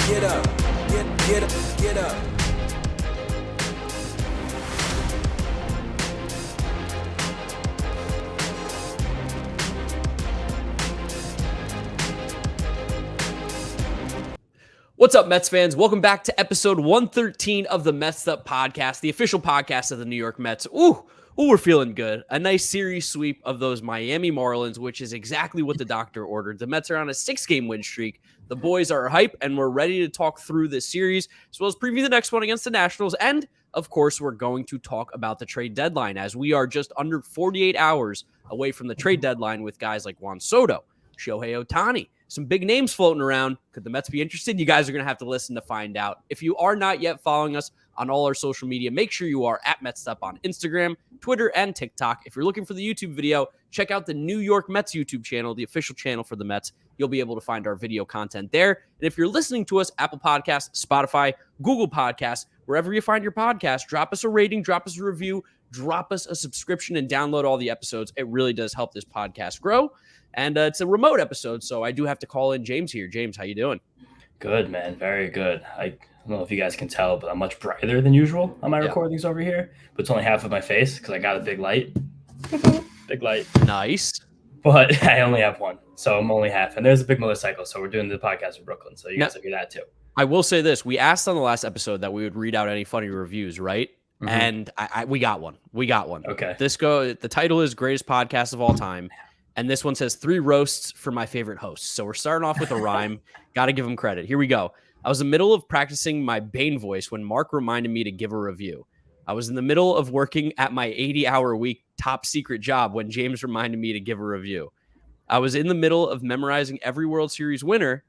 Get up. Get up. Get up. What's up, Mets fans? Welcome back to episode 113 of the Mets'd podcast, the official podcast of the New York Mets. Ooh, we're feeling good. A nice series sweep of those Miami Marlins, which is exactly what the doctor ordered. The Mets are on a 6-game win streak. The boys are hype, and we're ready to talk through this series, as well as preview the next one against the Nationals. And, of course, we're going to talk about the trade deadline, as we are just under 48 hours away from the trade deadline with guys like Juan Soto, Shohei Ohtani. Some big names floating around. Could the Mets be interested? You guys are going to have to listen to find out. If you are not yet following us on all our social media, make sure you are at Mets'd on Instagram, Twitter, and TikTok. If you're looking for the YouTube video, check out the New York Mets YouTube channel, the official channel for the Mets. You'll be able to find our video content there. And if you're listening to us, Apple Podcasts, Spotify, Google Podcasts, wherever you find your podcast, drop us a rating, drop us a review, drop us a subscription, and download all the episodes. It really does help this podcast grow. And it's a remote episode, so I do have to call in James here. James, how you doing? Good, man. Very good. I don't know if you guys can tell, but I'm much brighter than usual on my recordings over here. But it's only half of my face because I got a big light. Big light. Nice. But I only have one, so I'm only half. And there's a big motorcycle, so we're doing the podcast in Brooklyn, so you guys will get that too. I will say this. We asked on the last episode that we would read out any funny reviews, right? Mm-hmm. And we got one. Okay. The title is Greatest Podcast of All Time. And this one says 3 roasts for my favorite hosts. So we're starting off with a rhyme. Got to give him credit. Here we go. I was in the middle of practicing my Bane voice when Mark reminded me to give a review. I was in the middle of working at my 80-hour-a-week top secret job when James reminded me to give a review. I was in the middle of memorizing every World Series winner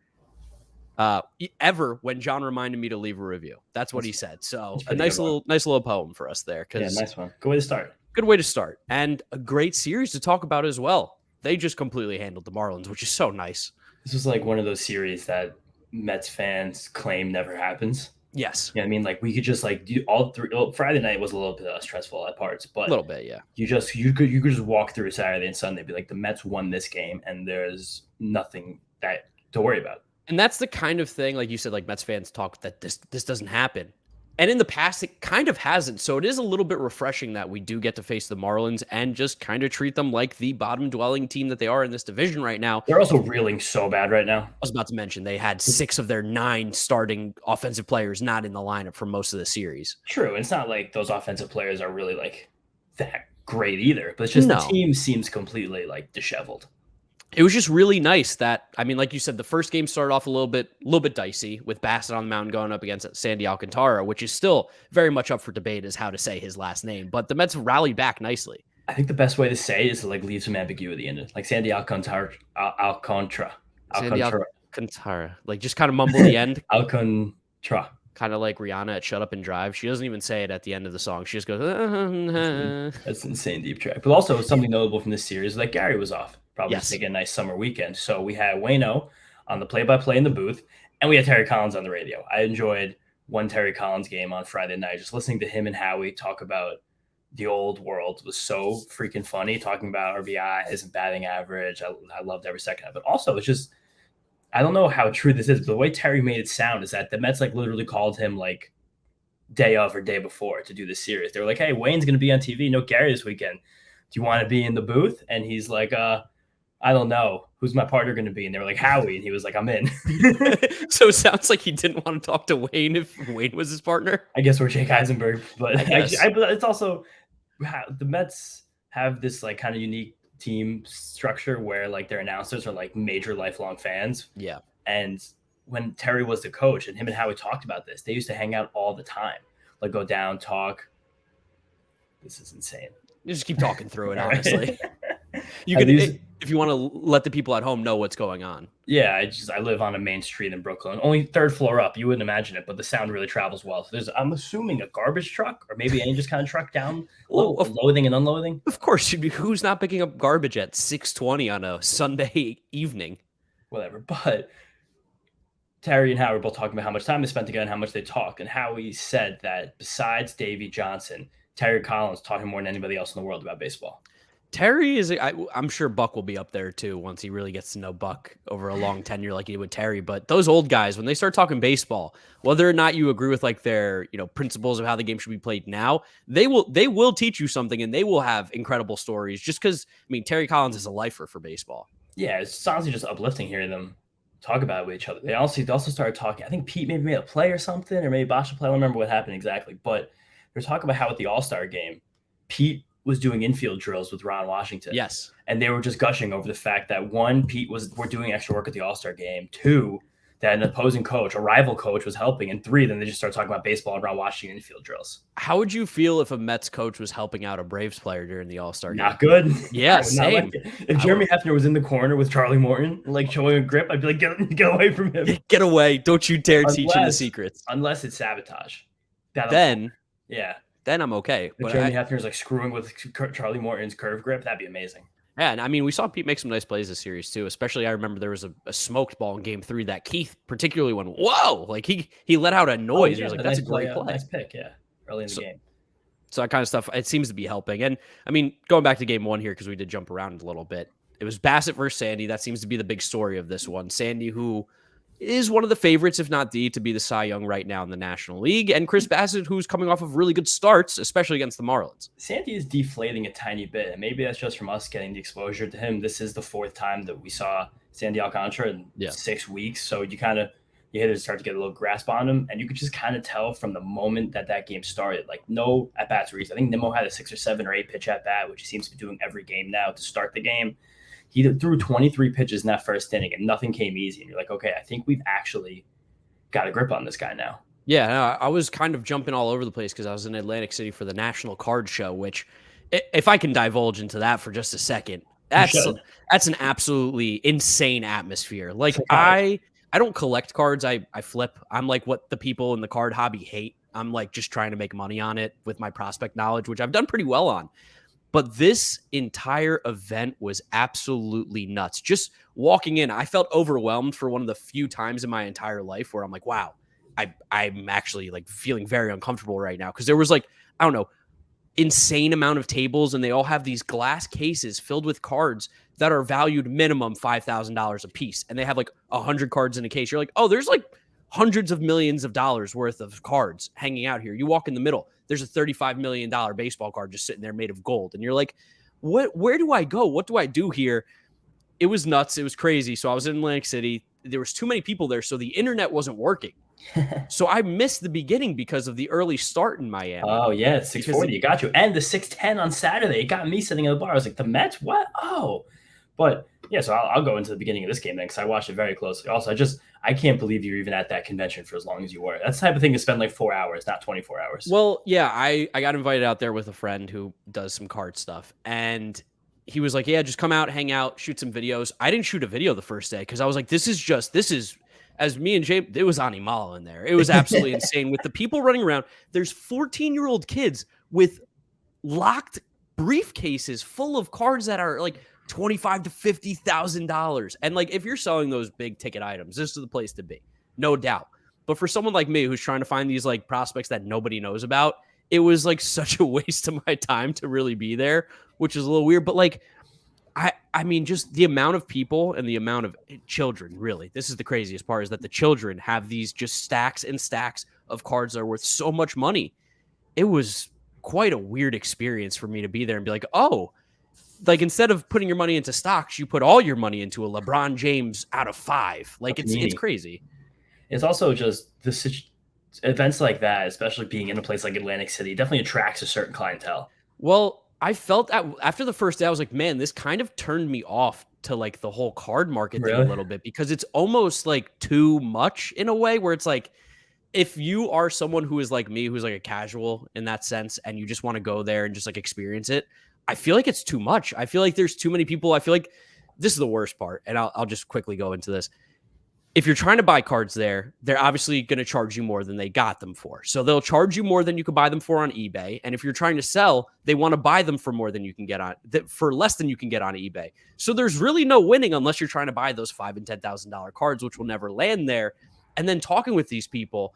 ever when John reminded me to leave a review. That's what he said. So a nice little poem for us there. Yeah, nice one. Good way to start. Good way to start. And a great series to talk about as well. They just completely handled the Marlins, which is so nice. This was like one of those series that Mets fans claim never happens. Yes. You know what I mean? Like we could just like do all 3. Friday night was a little bit stressful at parts, but a little bit, yeah. You could just walk through Saturday and Sunday, be like the Mets won this game, and there's nothing that to worry about. And that's the kind of thing, like you said, like Mets fans talk that this doesn't happen. And in the past, it kind of hasn't. So it is a little bit refreshing that we do get to face the Marlins and just kind of treat them like the bottom-dwelling team that they are in this division right now. They're also reeling so bad right now. I was about to mention they had 6 of their 9 starting offensive players not in the lineup for most of the series. True. It's not like those offensive players are really like that great either. But it's just the team seems completely like disheveled. It was just really nice that, I mean, like you said, the first game started off a little bit dicey with Bassett on the mound going up against Sandy Alcantara, which is still very much up for debate as how to say his last name. But the Mets rallied back nicely. I think the best way to say it is to like leave some ambiguity in it, like Sandy Alcantara. Sandy Alcantara, like just kind of mumble the end. Alcantara. Kind of like Rihanna at Shut Up and Drive. She doesn't even say it at the end of the song. She just goes. That's an insane deep track. But also something notable from this series, like Gary was off. Probably taking a nice summer weekend. So we had Wayno on the play-by-play in the booth, and we had Terry Collins on the radio. I enjoyed one Terry Collins game on Friday night. Just listening to him and Howie talk about the old world was so freaking funny. Talking about RBIs and batting average. I loved every second of it. Also, it's just, I don't know how true this is, but the way Terry made it sound is that the Mets like literally called him like day of or day before to do this series. They were like, hey, Wayne's going to be on TV. No Gary this weekend. Do you want to be in the booth? And he's like, I don't know. Who's my partner going to be? And they were like, Howie. And he was like, I'm in. So it sounds like he didn't want to talk to Wayne if Wayne was his partner. I guess we're Jake Eisenberg. But it's also the Mets have this like kind of unique team structure where like their announcers are like major lifelong fans. Yeah. And when Terry was the coach and him and Howie talked about this, they used to hang out all the time. Like go down, talk. This is insane. You just keep talking through it, honestly. You can, if you want to let the people at home know what's going on. Yeah, I live on a main street in Brooklyn, only 3rd floor up. You wouldn't imagine it, but the sound really travels well. So there's, I'm assuming, a garbage truck or maybe any just kind of truck down, loading and unloading. Of course, who's not picking up garbage at 6:20 on a Sunday evening? Whatever, but Terry and Howie were both talking about how much time they spent together and how much they talk, and Howie said that besides Davey Johnson, Terry Collins taught him more than anybody else in the world about baseball. Terry is, I'm sure Buck will be up there too once he really gets to know Buck over a long tenure like he did with Terry. But those old guys, when they start talking baseball, whether or not you agree with like their, principles of how the game should be played now, they will teach you something and they will have incredible stories just because, Terry Collins is a lifer for baseball. Yeah, it's honestly just uplifting hearing them talk about it with each other. They also started talking. I think Pete maybe made a play or something, or maybe Bosch a play. I don't remember what happened exactly, but they're talking about how at the All-Star game, Pete was doing infield drills with Ron Washington. Yes. And they were just gushing over the fact that one, we're doing extra work at the All-Star game. Two, that an opposing coach, a rival coach was helping. And three, then they just start talking about baseball and Ron Washington infield drills. How would you feel if a Mets coach was helping out a Braves player during the All-Star game? Not good. Yeah, same. If Jeremy Hefner was in the corner with Charlie Morton, like showing a grip, I'd be like, get away from him. Get away. Don't you dare teach him the secrets. Unless it's sabotage. Then I'm okay. But Jeremy Hefner's like screwing with Charlie Morton's curve grip. That'd be amazing. Yeah, and we saw Pete make some nice plays this series too. Especially, I remember there was a smoked ball in Game 3 that Keith particularly went, whoa! Like he let out a noise. He was like, "That's a great play." Nice pick, early in the game. So that kind of stuff, it seems to be helping. And going back to Game 1 here because we did jump around a little bit. It was Bassett versus Sandy. That seems to be the big story of this one. Sandy, who is one of the favorites, if not the, to be the Cy Young right now in the National League. And Chris Bassett, who's coming off of really good starts, especially against the Marlins. Sandy is deflating a tiny bit, and maybe that's just from us getting the exposure to him. This is the fourth time that we saw Sandy Alcantara in 6 weeks, so you hitters start to get a little grasp on him, and you could just kind of tell from the moment that game started, like no at-bats were easy. I think Nimmo had a 6 or 7 or 8 pitch at-bat, which he seems to be doing every game now to start the game. He threw 23 pitches in that first inning, and nothing came easy. And you're like, okay, I think we've actually got a grip on this guy now. Yeah, I was kind of jumping all over the place because I was in Atlantic City for the National Card Show, which, if I can divulge into that for just a second, that's an absolutely insane atmosphere. Like, I don't collect cards. I flip. I'm like what the people in the card hobby hate. I'm like just trying to make money on it with my prospect knowledge, which I've done pretty well on. But this entire event was absolutely nuts. Just walking in, I felt overwhelmed for one of the few times in my entire life where I'm like, wow, I'm actually like feeling very uncomfortable right now. Because there was like, I don't know, insane amount of tables, and they all have these glass cases filled with cards that are valued minimum $5,000 a piece. And they have like 100 cards in a case. You're like, oh, there's like hundreds of millions of dollars worth of cards hanging out here. You walk in the middle, there's a $35 million baseball card just sitting there made of gold. And you're like, where do I go? What do I do here? It was nuts. It was crazy. So I was in Atlantic City. There was too many people there, so the internet wasn't working. So I missed the beginning because of the early start in Miami. Oh, yeah, it's 6:40. It got you. And the 6:10 on Saturday. It got me sitting in the bar. I was like, the Mets? What? Oh. But, yeah, so I'll go into the beginning of this game then because I watched it very closely. Also, I can't believe you're even at that convention for as long as you were. That's the type of thing to spend like 4 hours, not 24 hours. Well, yeah, I got invited out there with a friend who does some card stuff. And he was like, yeah, just come out, hang out, shoot some videos. I didn't shoot a video the first day because I was like, this is, as me and James, it was animal in there. It was absolutely insane with the people running around. There's 14-year-old kids with locked briefcases full of cards that are like $25,000 to $50,000. And like, if you're selling those big ticket items, this is the place to be, no doubt. But for someone like me, who's trying to find these like prospects that nobody knows about, it was like such a waste of my time to really be there, which is a little weird. But like, I mean, just the amount of people and the amount of children, really, this is the craziest part, is that the children have these just stacks and stacks of cards that are worth so much money. It was quite a weird experience for me to be there and be like, oh, like instead of putting your money into stocks, you put all your money into a LeBron James out of 5. Like it's crazy. It's also just events like that, especially being in a place like Atlantic City, definitely attracts a certain clientele. Well, I felt after the first day, I was like, man, this kind of turned me off to like the whole card market thing a little bit, because it's almost like too much in a way where it's like, if you are someone who is like me, who's like a casual in that sense, and you just want to go there and just like experience it, I feel like it's too much. I feel like there's too many people. I feel like this is the worst part. And I'll just quickly go into this. If you're trying to buy cards there, they're obviously going to charge you more than they got them for. So they'll charge you more than you could buy them for on eBay. And if you're trying to sell, they want to buy them for more than you can get for less than you can get on eBay. So there's really no winning unless you're trying to buy those $5,000 and $10,000 cards, which will never land there. And then talking with these people,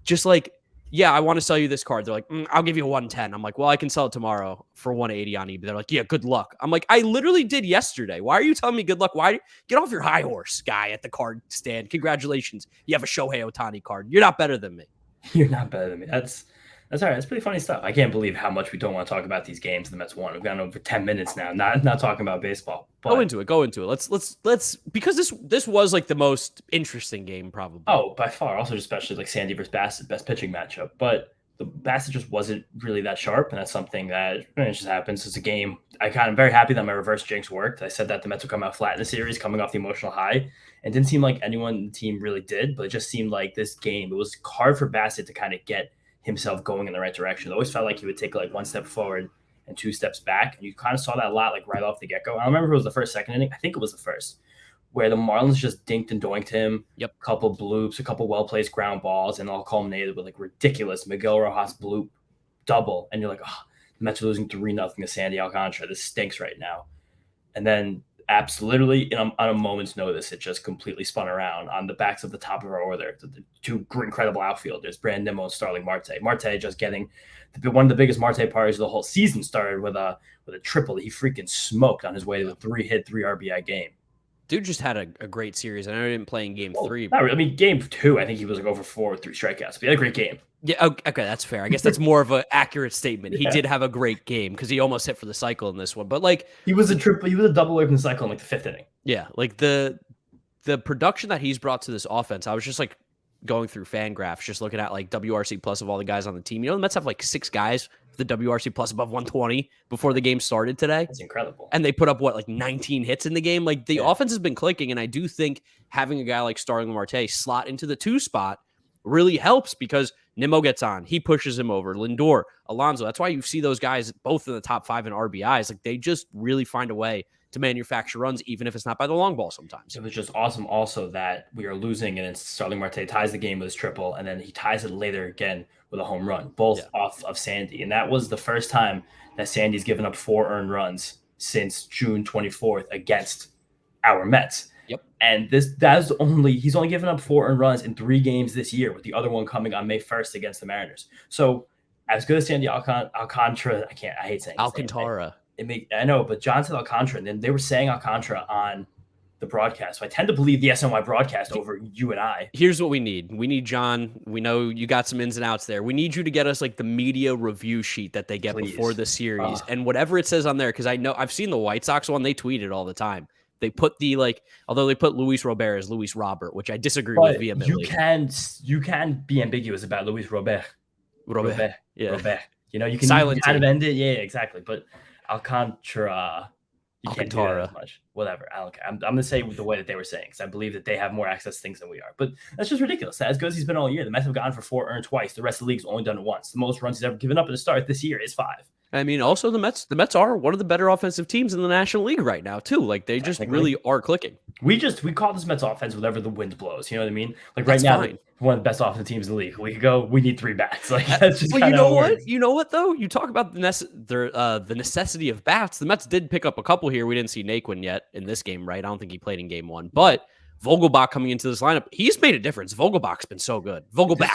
just like, yeah, I want to sell you this card. They're like, I'll give you 110. I'm like, well, I can sell it tomorrow for 180 on eBay. They're like, yeah, good luck. I'm like, I literally did yesterday. Why are you telling me good luck? Why? Get off your high horse, guy at the card stand. Congratulations. You have a Shohei Ohtani card. You're not better than me. You're not better than me. That's all right. That's pretty funny stuff. I can't believe how much we don't want to talk about these games the Mets won. We've gone over 10 minutes now, not talking about baseball. But Go into it. Let's because this was like the most interesting game probably. Oh, by far. Also, especially like Sandy versus Bassett, best pitching matchup. But the Bassett just wasn't really that sharp, and that's something that just happens. It's a game. I'm very happy that my reverse jinx worked. I said that the Mets would come out flat in the series, coming off the emotional high, and didn't seem like anyone in the team really did. But it just seemed like this game, it was hard for Bassett to kind of get himself going in the right direction. It always felt like he would take like one step forward and two steps back, and you kind of saw that a lot, like right off the get go. I don't remember if it was the first, second inning. I think it was the first, where the Marlins just dinked and doinked him. Yep. A couple bloops, a couple well-placed ground balls, and all culminated with like ridiculous Miguel Rojas bloop double. And you're like, oh, the Mets are losing 3-0 to Sandy Alcantara. This stinks right now. And then literally on a moment's notice, it just completely spun around on the backs of the top of our order. The two incredible outfielders, Brandon Nimmo and Starling Marte. Marte just getting one of the biggest Marte parties of the whole season, started with a triple that he freaking smoked on his way to the 3-hit, 3 RBI game. Dude just had a great series. I know he didn't play in game 3. Not really. I mean, game 2, I think he was like over 4 with 3 strikeouts. But he had a great game. Yeah, okay, that's fair. I guess that's more of an accurate statement. He did have a great game because he almost hit for the cycle in this one. But like he was a double away from the cycle in like the 5th inning. Yeah, like the production that he's brought to this offense. I was just like going through fan graphs, just looking at like WRC plus of all the guys on the team. You know, the Mets have like 6 guys with the WRC plus above 120 before the game started today. That's incredible. And they put up like 19 hits in the game. Like the offense has been clicking, and I do think having a guy like Starling Marte slot into the 2 spot really helps because Nimmo gets on. He pushes him over. Lindor, Alonso. That's why you see those guys both in the top 5 in RBIs. Like they just really find a way to manufacture runs, even if it's not by the long ball sometimes. It was just awesome also that we are losing, and then Starling Marte ties the game with his triple, and then he ties it later again with a home run, both off of Sandy. And that was the first time that Sandy's given up 4 earned runs since June 24th against our Mets. Yep. And he's only given up 4 earned runs in 3 games this year, with the other one coming on May 1st against the Mariners. So as good as Sandy Alcantara, I hate saying Alcantara. I know, but John said Alcantara, and then they were saying Alcantara on the broadcast. So I tend to believe the SNY broadcast over you and I. Here's what we need. We need John. We know you got some ins and outs there. We need you to get us like the media review sheet that they get before the series, and whatever it says on there, because I know I've seen the White Sox one. They tweet it all the time. They put although they put Luis Robert as Luis Robert, which I disagree with vehemently. You can be ambiguous about Luis Robert. Robert. Yeah. Robert. You know, you can kind of end it. Yeah, exactly. But Alcantara, you can't do that as much. Whatever. I'm going to say the way that they were saying, because I believe that they have more access to things than we are. But that's just ridiculous. As good as he's been all year, the Mets have gone for 4 earned twice. The rest of the league's only done it once. The most runs he's ever given up at the start this year is 5. I mean, also the Mets are one of the better offensive teams in the National League right now, too. Like they just really are clicking. We call this Mets offense whenever the wind blows. You know what I mean? Like right now, one of the best offensive teams in the league. We could go. We need 3 bats. Like that's just you know what? You know what though? You talk about the necessity of bats. The Mets did pick up a couple here. We didn't see Naquin yet in this game, right? I don't think he played in game 1, but Vogelbach coming into this lineup, he's made a difference. Vogelbach's been so good. Vogelbach.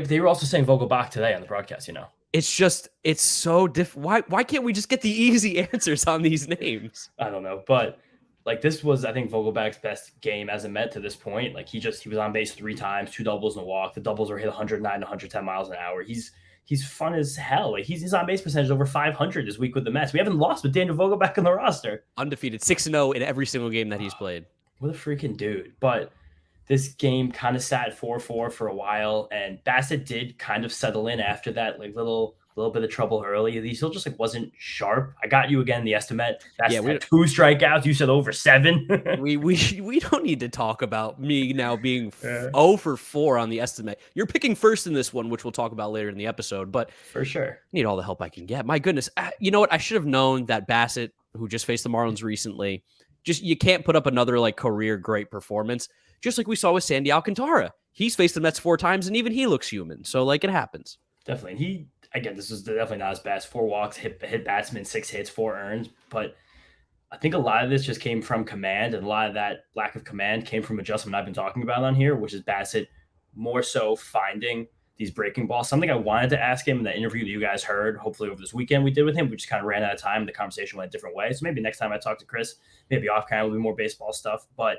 They were also saying Vogelbach today on the broadcast. You know. It's so different. Why can't we just get the easy answers on these names? I don't know, but like this was, I think, Vogelbach's best game as a Met to this point. Like he was on base 3 times, 2 doubles and a walk. The doubles were hit 109 to 110 miles an hour. He's fun as hell. Like his on base percentage over 500 this week with the Mets. We haven't lost with Daniel Vogelbach on the roster. Undefeated, 6-0 in every single game that he's played. What a freaking dude! But this game kind of sat 4-4 for a while, and Bassett did kind of settle in after that, like little bit of trouble early. He still just like wasn't sharp. I got you again the estimate. That's 2 strikeouts. You said over 7. we don't need to talk about me now being 0 for 4 on the estimate. You're picking first in this one, which we'll talk about later in the episode. But for sure, I need all the help I can get. My goodness, you know what? I should have known that Bassett, who just faced the Marlins recently, you can't put up another like career great performance. Just like we saw with Sandy Alcantara. He's faced the Mets 4 times, and even he looks human. So, like, it happens. Definitely. And this was definitely not his best. 4 walks, hit batsman, 6 hits, 4 earned. But I think a lot of this just came from command, and a lot of that lack of command came from adjustment I've been talking about on here, which is Bassett more so finding these breaking balls. Something I wanted to ask him in that interview that you guys heard, hopefully over this weekend we did with him. We just kind of ran out of time. The conversation went a different way. So maybe next time I talk to Chris, maybe off camera will be more baseball stuff. But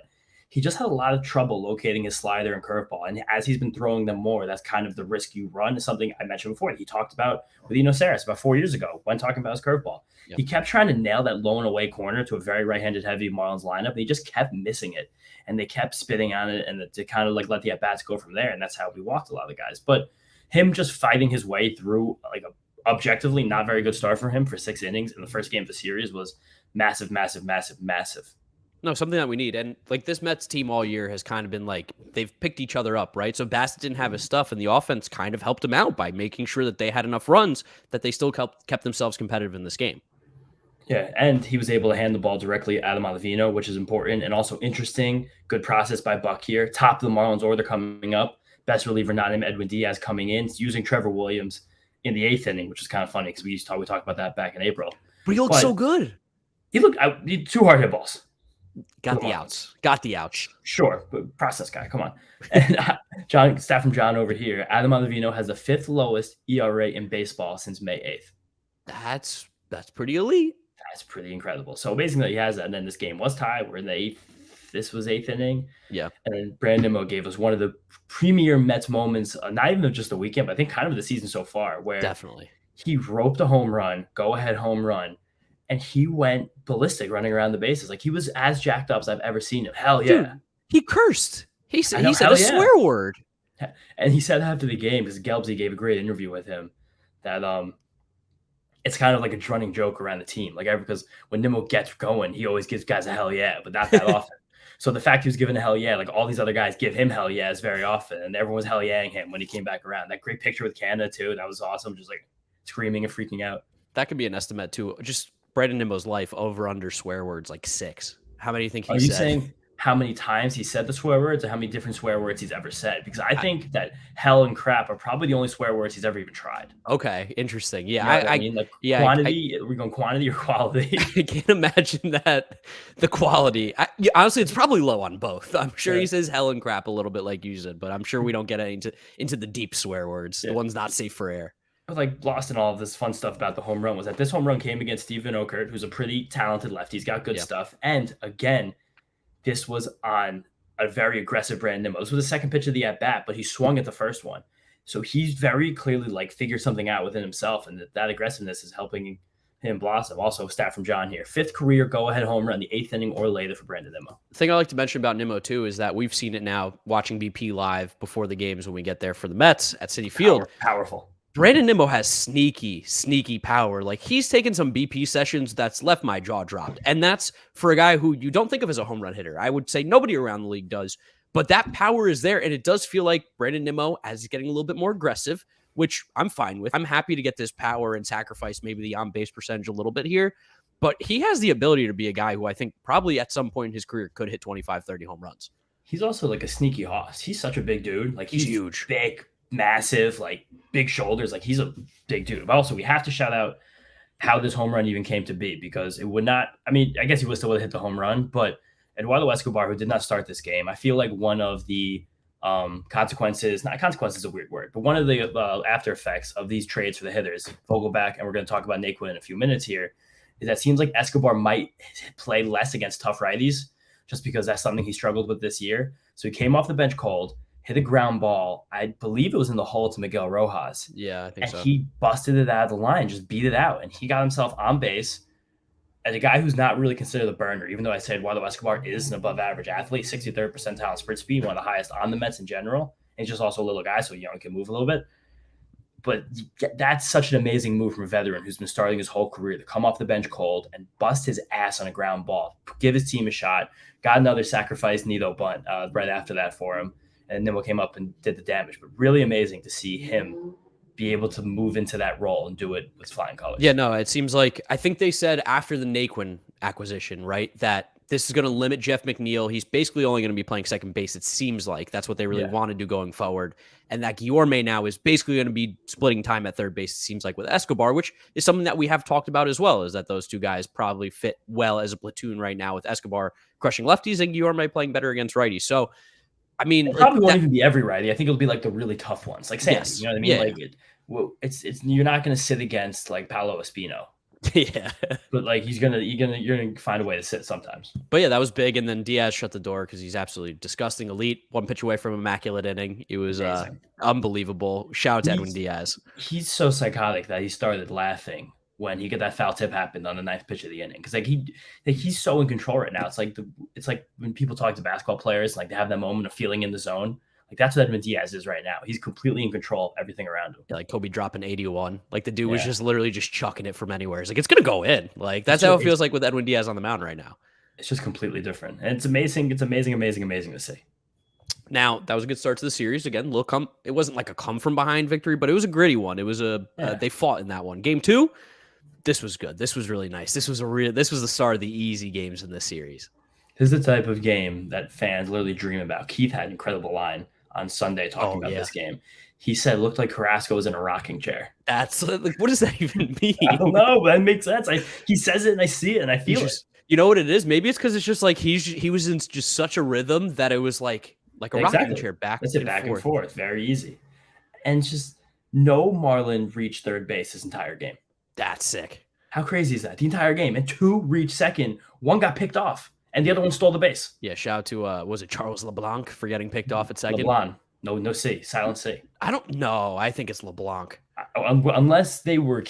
he just had a lot of trouble locating his slider and curveball. And as he's been throwing them more, that's kind of the risk you run. It's something I mentioned before. He talked about with Eno Saris about 4 years ago when talking about his curveball. Yep. He kept trying to nail that low and away corner to a very right-handed heavy Marlins lineup. And he just kept missing it. And they kept spitting on it and to kind of like let the at-bats go from there. And that's how we walked a lot of the guys. But him just fighting his way through like a objectively not very good start for him for 6 innings in the first game of the series was massive, massive, massive, massive. No, something that we need. And like this Mets team all year has kind of been like they've picked each other up, right? So Bassett didn't have his stuff and the offense kind of helped him out by making sure that they had enough runs that they still kept themselves competitive in this game. Yeah, and he was able to hand the ball directly at Adam Ottavino, which is important and also interesting. Good process by Buck here. Top of the Marlins order coming up. Best reliever not named Edwin Diaz coming in, using Trevor Williams in the 8th inning, which is kind of funny because we talked about that back in April. But he looked so good. He looked 2 hard hit balls. Got the outs. Sure, but process guy, come on. And staff from John over here. Adam Ottavino has the 5th lowest ERA in baseball since May 8th. That's pretty elite. That's pretty incredible. So basically, he has that. And then this game was tied. We're in the 8th. This was 8th inning. Yeah. And then Brandon Nimmo gave us one of the premier Mets moments, not even just the weekend, but I think kind of the season so far, where definitely he roped a home run, go-ahead home run, and he went ballistic running around the bases. Like he was as jacked up as I've ever seen him. Hell yeah. Dude, he cursed. He said a swear word. And he said after the game, because Gelbsy gave a great interview with him, that it's kind of like a running joke around the team. Like because when Nimmo gets going, he always gives guys a hell yeah, but not that often. So the fact he was given a hell yeah, like all these other guys give him hell yeahs very often, and everyone was hell yeahing him when he came back around. That great picture with Canada too, that was awesome. Just like screaming and freaking out. That could be an estimate too. Just Brandon Nimmo's life over under swear words like 6. How many do you think he said? Are you saying how many times he said the swear words or how many different swear words he's ever said? Because I think that hell and crap are probably the only swear words he's ever even tried. Okay, interesting. Yeah, you know I mean, like quantity. Are we going quantity or quality? I can't imagine that the quality. Honestly, it's probably low on both. I'm sure he says hell and crap a little bit like you said, but I'm sure we don't get into the deep swear words, the ones not safe for air. But like lost in all of this fun stuff about the home run was that this home run came against Steven Okert, who's a pretty talented lefty. He's got good stuff. And again, this was on a very aggressive Brandon Nimmo. This was the second pitch of the at-bat, but he swung at the first one. So he's very clearly like figured something out within himself, and that aggressiveness is helping him blossom. Also, stat from John here. 5th career go-ahead home run, the 8th inning or later for Brandon Nimmo. The thing I like to mention about Nimmo, too, is that we've seen it now watching BP live before the games when we get there for the Mets at Citi Field. Powerful. Brandon Nimmo has sneaky power. Like he's taken some BP sessions that's left my jaw dropped. And that's for a guy who you don't think of as a home run hitter. I would say nobody around the league does, but that power is there. And it does feel like Brandon Nimmo, as he's getting a little bit more aggressive, which I'm fine with. I'm happy to get this power and sacrifice maybe the on-base percentage a little bit here, but he has the ability to be a guy who I think probably at some point in his career could hit 25, 30 home runs. He's also like a sneaky hoss. He's such a big dude. Like he's huge, big, massive, like big shoulders. Like he's a big dude. But also we have to shout out how this home run even came to be, because it would not, I mean, I guess he would still would have hit the home run, but Eduardo Escobar, who did not start this game, I feel like one of the consequences, not consequences is a weird word, but one of the after effects of these trades for the hitters, Vogelback, and we're going to talk about Naquin in a few minutes here, is that it seems like Escobar might play less against tough righties just because that's something he struggled with this year. So he came off the bench cold, hit a ground ball. I believe it was in the hole to Miguel Rojas. Yeah, I think so. And he busted it out of the line, just beat it out. And he got himself on base as a guy who's not really considered a burner, even though I said Eduardo Escobar is an above average athlete, 63rd percentile in sprint speed, one of the highest on the Mets in general. And he's just also a little guy, so he can move a little bit. But that's such an amazing move from a veteran who's been starting his whole career to come off the bench cold and bust his ass on a ground ball, give his team a shot, got another sacrifice Nido bunt right after that for him. And then we came up and did the damage. But really amazing to see him be able to move into that role and do it with flying colors. Yeah, no, it seems like, I think they said after the Naquin acquisition, right, that this is going to limit Jeff McNeil. He's basically only going to be playing second base. It seems like that's what they really want to do going forward. And that Guillorme now is basically going to be splitting time at third base, it seems like, with Escobar, which is something that we have talked about as well, is that those two guys probably fit well as a platoon right now, with Escobar crushing lefties and Guillorme playing better against righties. So I mean, it probably won't even be every righty. I think it'll be like the really tough ones, like Sandy. Yes. You know what I mean? Yeah. Like it's you're not going to sit against like Paolo Espino. Yeah. But like you're gonna find a way to sit sometimes. But yeah, that was big. And then Diaz shut the door because he's absolutely disgusting, elite. One pitch away from immaculate inning. It was unbelievable. Shout out to Edwin Diaz. He's so psychotic that he started laughing when he got that foul tip happened on the ninth pitch of the inning. Because he's so in control right now. It's like when people talk to basketball players, like they have that moment of feeling in the zone. Like that's what Edwin Diaz is right now. He's completely in control of everything around him. Yeah, like Kobe dropping 81. Like the dude was just literally just chucking it from anywhere. It's like it's gonna go in. Like that's how it feels like with Edwin Diaz on the mound right now. It's just completely different. And it's amazing. It's amazing to see. Now, that was a good start to the series. Again, it wasn't like a come from behind victory, but it was a gritty one. It was they fought in that one. Game 2, this was good. This was really nice. This was the start of the easy games in this series. This is the type of game that fans literally dream about. Keith had an incredible line on Sunday talking about this game. He said it looked like Carrasco was in a rocking chair. That's like, what does that even mean? I don't know, but that makes sense. He says it and I see it and I feel it. You know what it is? Maybe it's because it's just like he was in just such a rhythm that it was like a rocking chair back and forth. Very easy. And just no Marlin reached third base this entire game. That's sick. How crazy is that? The entire game. And 2 reached second. 1 got picked off. And the other one stole the base. Yeah, shout out to was it Charles LeBlanc for getting picked off at second? LeBlanc. No C. Silent C. I don't know. I think it's LeBlanc. Unless they were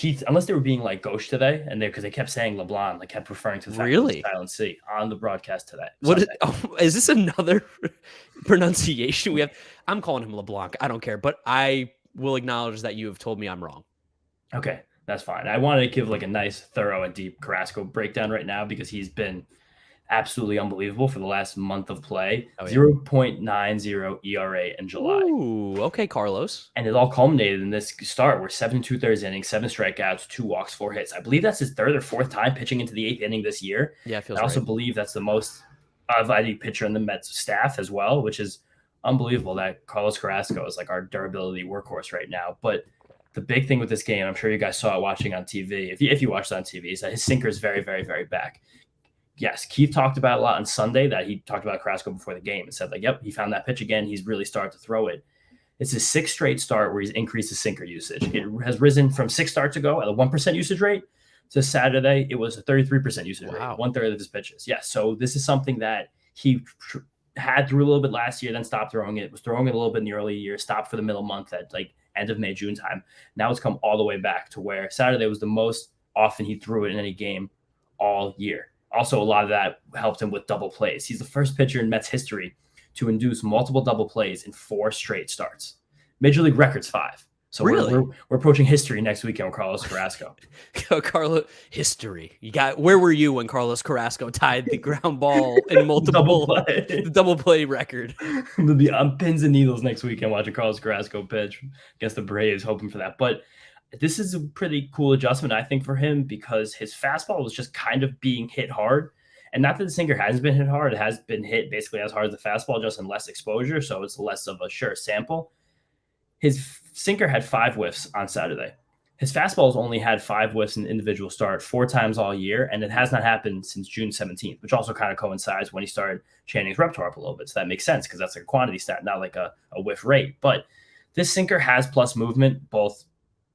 being like gauche today, and because they kept saying LeBlanc, like kept referring to the fact that Silent C on the broadcast today. Is this another pronunciation we have? I'm calling him LeBlanc. I don't care, but I will acknowledge that you have told me I'm wrong. Okay, that's fine. I wanted to give like a nice, thorough, and deep Carrasco breakdown right now because he's been absolutely unbelievable for the last month of play. 0.90 ERA in July. Ooh, okay, Carlos. And it all culminated in this start where 7 2/3 innings, 7 strikeouts, 2 walks, 4 hits. I believe that's his 3rd or 4th time pitching into the 8th inning this year. Yeah, I also believe that's the most of any pitcher in the Mets staff as well, which is unbelievable that Carlos Carrasco is like our durability workhorse right now. But the big thing with this game, I'm sure you guys saw it watching on TV. If you watched it on TV, is that his sinker is very, very, very back. Yes, Keith talked about a lot on Sunday that he talked about Carrasco before the game and said, like, yep, he found that pitch again. He's really started to throw it. It's his 6th straight start where he's increased his sinker usage. It has risen from 6 starts ago at a 1% usage rate to Saturday. It was a 33% usage rate, 1/3 of his pitches. Yeah, so this is something that he had through a little bit last year, then stopped throwing it, was throwing it a little bit in the early year, stopped for the middle month at like end of May, June time. Now it's come all the way back to where Saturday was the most often he threw it in any game all year. Also, a lot of that helped him with double plays. He's the first pitcher in Mets history to induce multiple double plays in 4 straight starts. Major League record's 5. So we're approaching history next weekend with Carlos Carrasco. Carlos, history. Where were you when Carlos Carrasco tied the ground ball in multiple double play record? We'll be on pins and needles next weekend watching Carlos Carrasco pitch against the Braves, hoping for that. But this is a pretty cool adjustment, I think, for him because his fastball was just kind of being hit hard. And not that the sinker hasn't been hit hard. It has been hit basically as hard as the fastball, just in less exposure. So it's less of a sure sample. His sinker had 5 whiffs on Saturday. His fastball's only had 5 whiffs in the individual start 4 times all year. And it has not happened since June 17th, which also kind of coincides when he started chanting his repertoire up a little bit. So that makes sense because that's like a quantity stat, not like a whiff rate. But this sinker has plus movement, both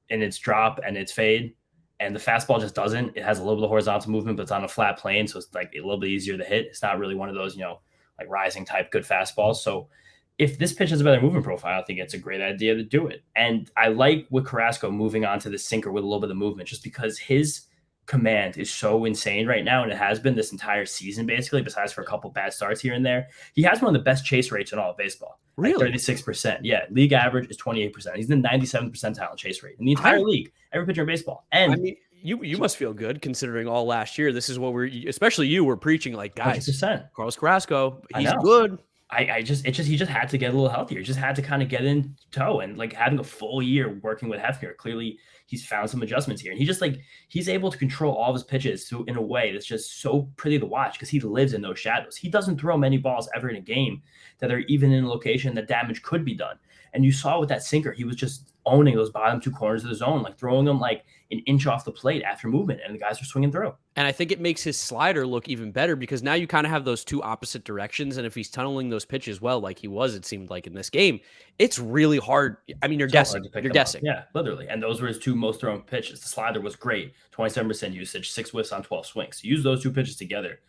in its drop and its fade, and the fastball just doesn't. It has a little bit of horizontal movement, but it's on a flat plane, so it's like a little bit easier to hit. It's not really one of those, like rising type good fastballs. So if this pitch has a better movement profile, I think it's a great idea to do it. And I like with Carrasco moving on to the sinker with a little bit of movement, just because his command is so insane right now, and it has been this entire season basically, besides for a couple bad starts here and there. He has one of the best chase rates in all of baseball. Really? 36%. Yeah. League average is 28%. He's in the 97th percentile chase rate in the entire league, every pitcher in baseball. And I mean, you must feel good considering all last year. This is what especially you were preaching, like, guys, 100%. Carlos Carrasco, he's good. He just had to get a little healthier. He just had to kind of get in tow, and like having a full year working with Hefner, clearly he's found some adjustments here. And he's able to control all of his pitches in a way that's just so pretty to watch because he lives in those shadows. He doesn't throw many balls ever in a game that are even in a location that damage could be done. And you saw with that sinker, he was just owning those bottom two corners of the zone, like throwing them like an inch off the plate after movement, and the guys are swinging through. And I think it makes his slider look even better because now you kind of have those two opposite directions. And if he's tunneling those pitches well, like he was, it seemed like in this game, it's really hard. I mean, you're guessing. You're guessing. Yeah, literally. And those were his two most thrown pitches. The slider was great, 27% usage, 6 whiffs on 12 swings. Use those two pitches together.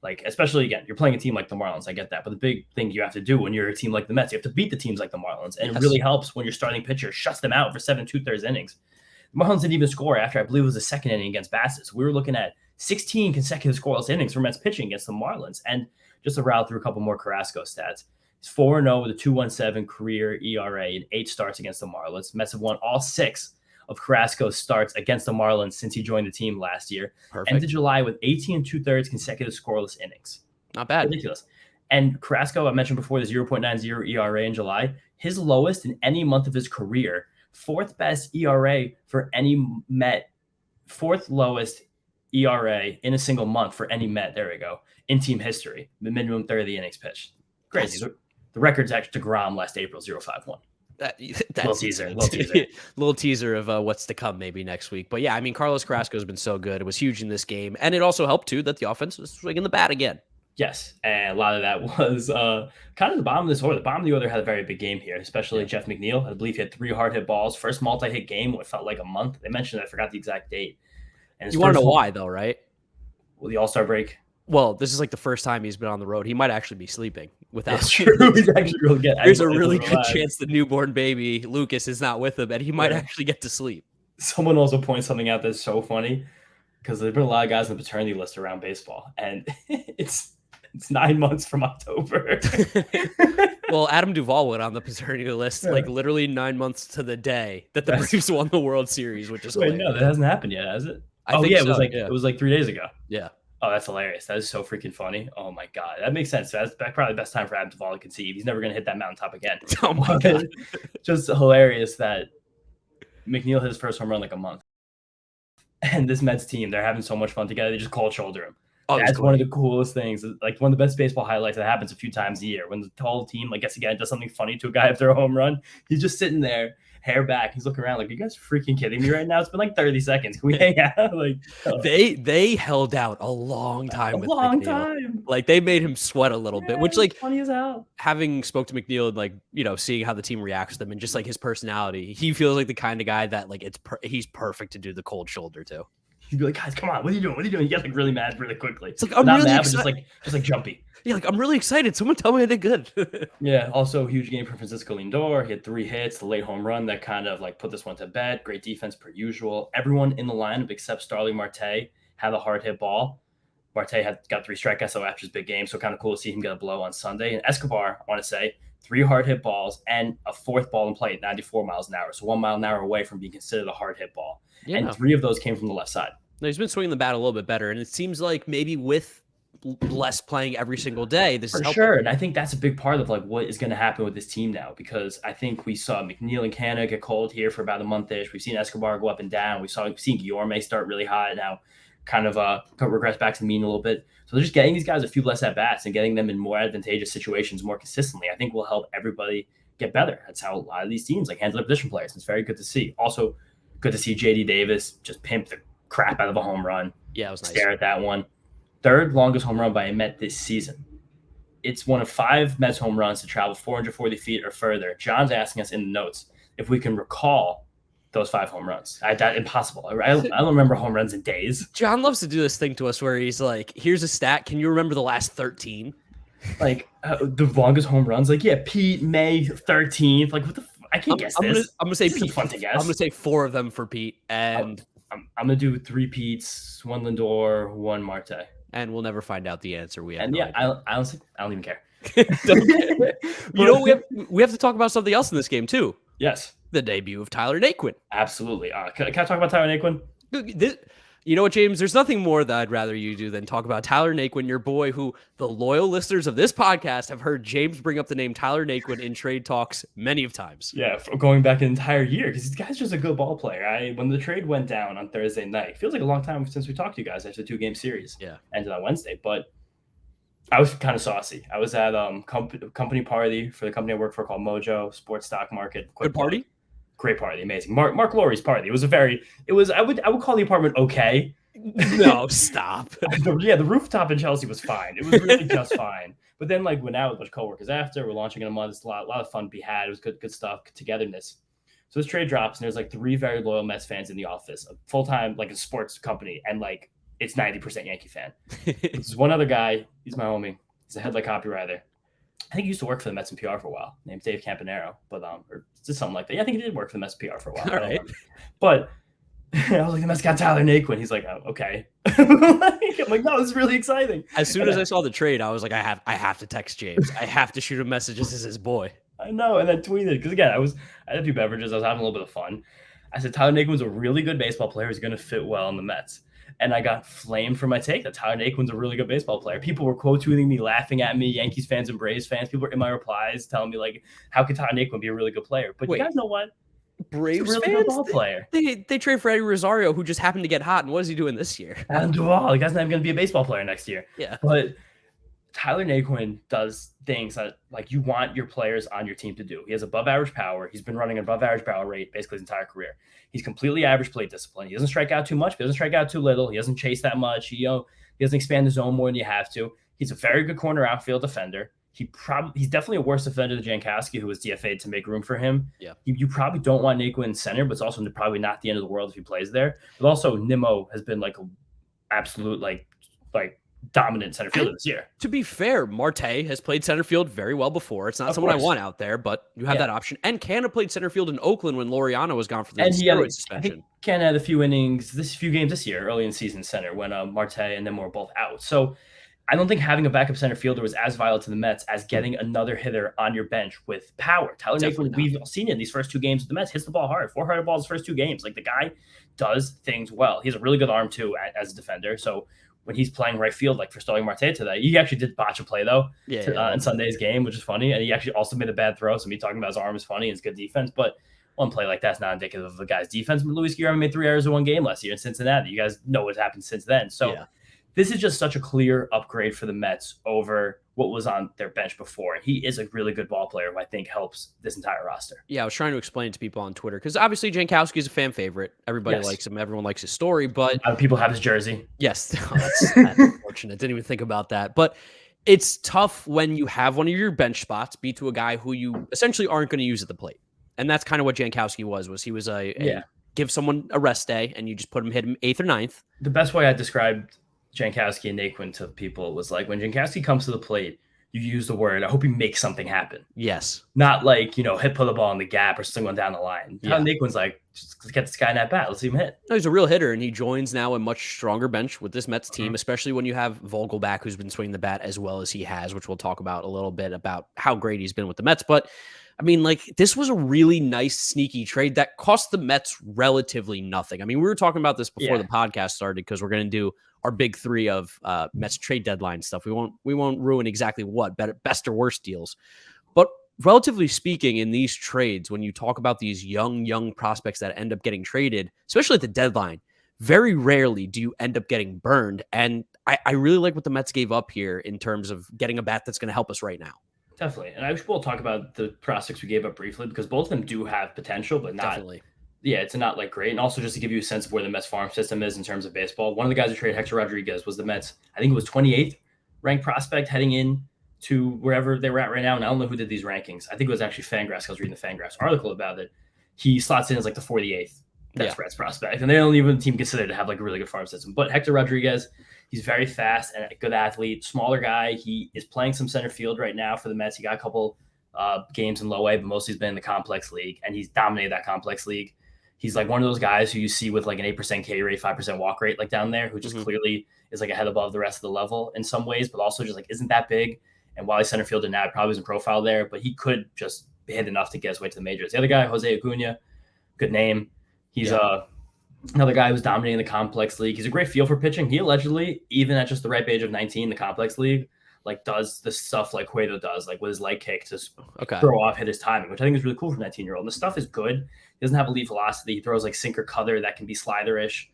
Like, especially, again, you're playing a team like the Marlins. I get that. But the big thing you have to do when you're a team like the Mets, you have to beat the teams like the Marlins. And It really helps when your starting pitcher shuts them out for 7 2/3 innings. The Marlins didn't even score after, I believe it was the second inning against Bassett. So we were looking at 16 consecutive scoreless innings for Mets pitching against the Marlins. And just to rattle through a couple more Carrasco stats. He's 4-0 with a 2.17 career ERA and 8 starts against the Marlins. Mets have won all 6 of Carrasco's starts against the Marlins since he joined the team last year. Perfect. Ended July with 18 2/3 consecutive scoreless innings. Not bad. Ridiculous. And Carrasco, I mentioned before, the 0.90 ERA in July, his lowest in any month of his career. 4th best ERA for any Met. 4th lowest ERA in a single month for any Met. There we go. In team history, the minimum third of the innings pitched. Crazy. The record's actually deGrom last April, 0.51. That's little teaser. Little teaser of what's to come maybe next week. But yeah, I mean, Carlos Carrasco has been so good. It was huge in this game. And it also helped, too, that the offense was swinging the bat again. Yes, and a lot of that was kind of the bottom of this order. The bottom of the order had a very big game here, especially Jeff McNeil. I believe he had 3 hard hit balls. First multi-hit game, what felt like a month. They mentioned it, I forgot the exact date. And you want to know why, though, right? Well, the All-Star break. Well, this is like the first time he's been on the road. He might actually be sleeping without. That's true. He's actually really good. There's a really good chance the newborn baby Lucas is not with him, and he might actually get to sleep. Someone also points something out that's so funny because there've been a lot of guys on the paternity list around baseball, and it's 9 months from October. Well, Adam Duvall went on the paternity list like literally 9 months to the day that the Braves won the World Series, which is hilarious. No, that hasn't happened yet, has it? I think so, it was like 3 days ago. Yeah. Oh, that's hilarious. That is so freaking funny. Oh my God. That makes sense. That's probably the best time for Adam Duvall to conceive. He's never going to hit that mountaintop again. Oh my God. Just hilarious that McNeil hit his first home run like a month. And this Mets team, they're having so much fun together. They just cold shoulder him. Oh, that's one of the coolest things. Like one of the best baseball highlights that happens a few times a year. When the whole team, like, gets again, does something funny to a guy after a home run. He's just sitting there, hair back. He's looking around like, are you guys freaking kidding me right now? It's been like 30 seconds. Can we hang out? Like, they held out a long time. A long time. Like they made him sweat a little bit, which like funny as hell. Having spoke to McNeil and like, you know, seeing how the team reacts to them and just like his personality, he feels like the kind of guy that like he's perfect to do the cold shoulder too. He'd be like, guys, come on, what are you doing? What are you doing? He gets like really mad really quickly. It's like, I'm really excited. Just like jumpy. Yeah, like I'm really excited. Someone tell me I did good. Yeah, also huge game for Francisco Lindor. He had 3 hits, the late home run that kind of like put this one to bed. Great defense per usual. Everyone in the lineup except Starling Marte had a hard hit ball. Marte got 3 strikeouts so after his big game, so kind of cool to see him get a blow on Sunday. And Escobar, I want to say, 3 hard hit balls and a 4th ball in play at 94 miles an hour. So 1 mile an hour away from being considered a hard hit ball. Yeah. And 3 of those came from the left side. No, he's been swinging the bat a little bit better. And it seems like maybe with less playing every single day, this is helpful. Sure. And I think that's a big part of like what is going to happen with this team now, because I think we saw McNeil and Canna get cold here for about a month-ish. We've seen Escobar go up and down. We've seen Guillorme start really hot now, kind of regress back to the mean a little bit. So they're just getting these guys a few less at-bats and getting them in more advantageous situations more consistently, I think will help everybody get better. That's how a lot of these teams like handle their position players. It's very good to see. Also, good to see JD Davis just pimp the crap out of a home run. Yeah, it was nice. Stare at that one. 3rd longest home run by a Met this season. It's one of 5 Mets home runs to travel 440 feet or further. John's asking us in the notes if we can recall those 5 home runs. That's impossible. I don't remember home runs in days. John loves to do this thing to us where he's like, here's a stat. Can you remember the last 13? Like the longest home runs? Like, yeah, Pete, May 13th. Like, what the I can't guess this. I'm going to say Pete. Fun to guess. I'm going to say 4 of them for Pete. And I'm going to do 3 Pete's, 1 Lindor, 1 Marte. And we'll never find out the answer. I don't even care. You know, we have to talk about something else in this game too. Yes, the debut of Tyler Naquin. Absolutely. Can I talk about Tyler Naquin? You know what, James? There's nothing more that I'd rather you do than talk about Tyler Naquin, your boy, who the loyal listeners of this podcast have heard James bring up the name Tyler Naquin in trade talks many of times. Yeah, going back an entire year, because this guy's just a good ball player. When the trade went down on Thursday night, it feels like a long time since we talked to you guys after the 2-game series. Yeah, ended on Wednesday, but I was kind of saucy. I was at company party for the company I work for called Mojo Sports Stock Market. Good party? great party, amazing. Mark Lowry's party. I would call the apartment okay. No, stop. The rooftop in Chelsea was fine. It was really just fine. But then went out with a bunch of coworkers after. We're launching in a month. It's a lot of fun to be had. It was good stuff, togetherness. So this trade drops, and there's 3 very loyal Mets fans in the office, a full-time a sports company, and it's 90% Yankee fan. There's one other guy. He's my homie. He's a headline copywriter. I think he used to work for the Mets in PR for a while. Named Dave Campanaro, but or just something like that. Yeah, I think he did work for the Mets PR for a while. All right. But I was like, the Mets got Tyler Naquin. He's like, oh, okay. I'm like, no, this is really exciting. As soon as I saw the trade, I was like, I have to text James. I have to shoot a message. This is his boy. I know, and then tweeted because again, I had a few beverages. I was having a little bit of fun. I said Tyler Naquin's a really good baseball player. He's going to fit well in the Mets. And I got flamed for my take that Tyler Naquin's a really good baseball player. People were quote tweeting me, laughing at me. Yankees fans and Braves fans. People were in my replies telling me how could Tyler Naquin be a really good player? But you guys know what? Braves He's a really fans? good ball player. They trade for Eddie Rosario, who just happened to get hot. And what is he doing this year? Adam Duvall. The guy's not even going to be a baseball player next year. Yeah. But Tyler Naquin does things that you want your players on your team to do. He has above average power. He's been running an above average barrel rate basically his entire career. He's completely average plate discipline. He doesn't strike out too much. He doesn't strike out too little. He doesn't chase that much. He doesn't expand the zone more than you have to. He's a very good corner outfield defender. He's definitely a worse defender than Jankowski, who was DFA'd to make room for him. Yeah. You probably don't want Naquin in center, but it's also probably not the end of the world if he plays there. But also Nimmo has been an absolute dominant center fielder this year. To be fair, Marte has played center field very well before. It's not someone I want out there, but you have that option. And Canna played center field in Oakland when Laureano was gone for the steroid suspension. Canna had a few innings, few games this year, early in season center when Marte and Nimmo were both out. So I don't think having a backup center fielder was as vital to the Mets as getting another hitter on your bench with power. Tyler Naquin, we've seen it in these first 2 games of the Mets, hits the ball hard, 400 balls the first 2 games. The guy does things well. He has a really good arm too as a defender. So when he's playing right field, for starting Marte today, he actually did botch a play though in Sunday's game, which is funny. And he actually also made a bad throw. So me talking about his arm is funny and it's good defense, but one play like that's not indicative of the guy's defense. Luis Guillorme made 3 errors in 1 game last year in Cincinnati. You guys know what's happened since then. So this is just such a clear upgrade for the Mets over what was on their bench before. And he is a really good ball player who I think helps this entire roster. Yeah, I was trying to explain it to people on Twitter because obviously Jankowski is a fan favorite. Everybody likes him. Everyone likes his story. But people have his jersey. Yes, that's unfortunate. Didn't even think about that. But it's tough when you have one of your bench spots be to a guy who you essentially aren't going to use at the plate. And that's kind of what Jankowski was he was a give someone a rest day and you just hit him 8th or 9th. The best way I described Jankowski and Naquin to people was when Jankowski comes to the plate, you use the word, I hope he makes something happen. Yes. Not put the ball in the gap or someone down the line. Yeah. Naquin's just get this guy in that bat. Let's see him hit. No, he's a real hitter, and he joins now a much stronger bench with this Mets team, especially when you have Vogel back, who's been swinging the bat as well as he has, which we'll talk about a little bit about how great he's been with the Mets. But I mean, this was a really nice, sneaky trade that cost the Mets relatively nothing. I mean, we were talking about this before the podcast started because we're going to do our big 3 of Mets trade deadline stuff. We won't ruin exactly what best or worst deals, but relatively speaking, in these trades, when you talk about these young prospects that end up getting traded, especially at the deadline, very rarely do you end up getting burned. And I really like what the Mets gave up here in terms of getting a bat that's going to help us right now. Definitely. And we'll talk about the prospects we gave up briefly because both of them do have potential, but not. Definitely. Yeah, it's not great. And also just to give you a sense of where the Mets farm system is in terms of baseball, one of the guys who traded Hector Rodriguez was the Mets. I think it was 28th ranked prospect heading in to wherever they were at right now. And I don't know who did these rankings. I think it was actually Fangraphs. I was reading the Fangraphs article about it. He slots in as the 48th Mets prospect. And they don't even team consider to have a really good farm system. But Hector Rodriguez, he's very fast and a good athlete, smaller guy. He is playing some center field right now for the Mets. He got a couple games in low A, but mostly he's been in the complex league, and he's dominated that complex league. He's one of those guys who you see with an 8% K rate, 5% walk rate, down there, who just clearly is a head above the rest of the level in some ways, but also just isn't that big. And while he's center fielder now, probably isn't profile there, but he could just hit enough to get his way to the majors. The other guy, Jose Acuna, good name. He's another guy who's dominating the complex league. He's a great feel for pitching. He allegedly, even at just the ripe age of 19, the complex league, does the stuff Cueto does, with his leg kick to throw off, hit his timing, which I think is really cool for a 19-year-old. And the stuff is good. He doesn't have elite velocity. He throws sinker cutter that can be sliderish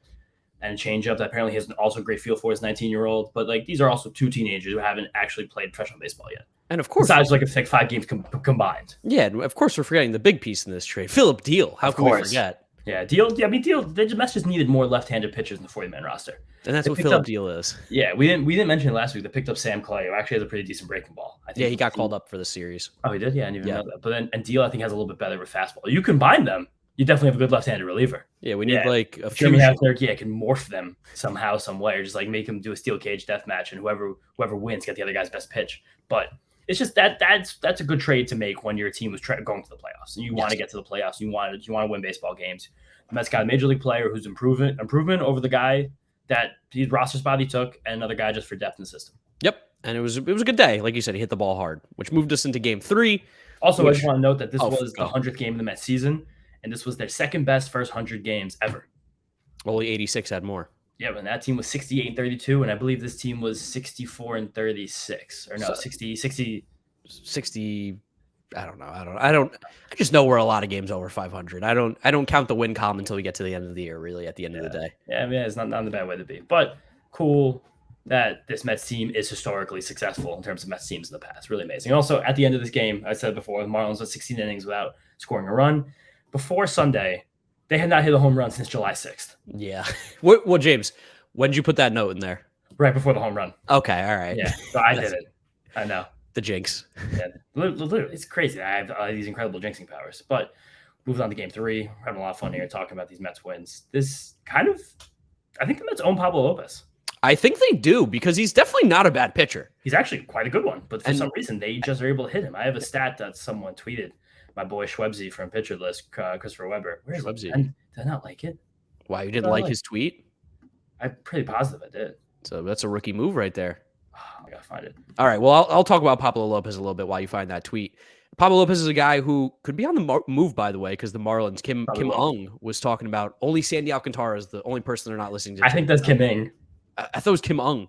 and changeup that apparently he has also a great feel for as 19-year-old. But these are also 2 teenagers who haven't actually played professional baseball yet. And of course, besides like a 5 games combined. Yeah, and of course we're forgetting the big piece in this trade, Phillip Diehl. How can we forget? Yeah, Diehl. The Mets just needed more left-handed pitchers in the 40-man roster, and that's what Phillip Diehl is. Yeah, we didn't mention it last week. They picked up Sam Clay, who actually has a pretty decent breaking ball. I think yeah, he got called up for the series. Oh, he did. Yeah, I didn't even know that. But then Diehl, I think, has a little bit better with fastball. You combine them, you definitely have a good left-handed reliever. Yeah, we need like a Jeremy Hefner, can morph them somehow, some way, or just like make them do a steel cage death match, and whoever wins get the other guy's best pitch. But it's just that's a good trade to make when your team was going to the playoffs and you want to get to the playoffs. You want to win baseball games. The Mets got a major league player who's improvement over the guy that his roster spot he took, and another guy just for depth in the system. Yep, and it was a good day, like you said. He hit the ball hard, which moved us into Game 3. Also, I just want to note that this was the 100th game of the Mets season. And this was their second best first 100 games ever. Only 86 had more. Yeah, but that team was 68-32, and I believe this team was 64-36. Or no, 60. I don't know. I just know we're a lot of games over 500. I don't count the win column until we get to the end of the year, really, at the end of the day. Yeah, I mean, it's not the bad way to be. But cool that this Mets team is historically successful in terms of Mets teams in the past. Really amazing. Also, at the end of this game, I said before, the Marlins went 16 innings without scoring a run. Before Sunday, they had not hit a home run since July 6th. Yeah. Well, James, when did you put that note in there? Right before the home run. Okay, all right. Yeah, so I did it. I know. The jinx. Yeah, literally, it's crazy. I have these incredible jinxing powers. But moving on to Game 3, we're having a lot of fun here talking about these Mets wins. This I think the Mets own Pablo Lopez. I think they do, because he's definitely not a bad pitcher. He's actually quite a good one, but for some reason, they just are able to hit him. I have a stat that someone tweeted. My boy Schwebzy from Pitcher List, Christopher Weber. Where's Schwebzy? Did I not like it? Why, you didn't like his tweet? I'm pretty positive I did. So that's a rookie move right there. Oh, I gotta find it. All right, well, I'll talk about Pablo Lopez a little bit while you find that tweet. Pablo Lopez is a guy who could be on the move, by the way, because the Marlins, Kim Ung was talking about only Sandy Alcantara is the only person they're not listening to. I think that's Kim Ing. I thought it was Kim Ung.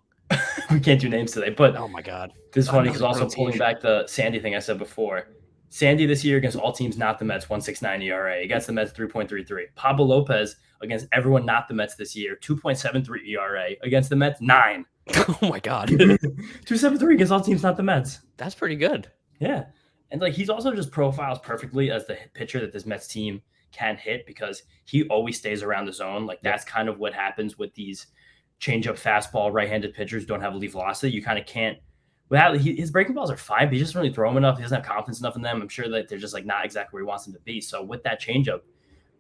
We can't do names today, but oh my God. This is funny because also pulling back the Sandy thing I said before. Sandy this year against all teams not the Mets, 1.69 ERA. Against the Mets, 3.33. Pablo Lopez against everyone not the Mets this year, 2.73 ERA. Against the Mets, 9. Oh my God. 2.73 against all teams not the Mets. That's pretty good. Yeah. And like he's also just profiles perfectly as the pitcher that this Mets team can hit because he always stays around the zone. Like that's kind of what happens with these change-up fastball right-handed pitchers don't have elite velocity. You kind of can't. His breaking balls are fine, but he just doesn't really throw them enough. He doesn't have confidence enough in them. I'm sure that they're just like not exactly where he wants them to be. So with that changeup,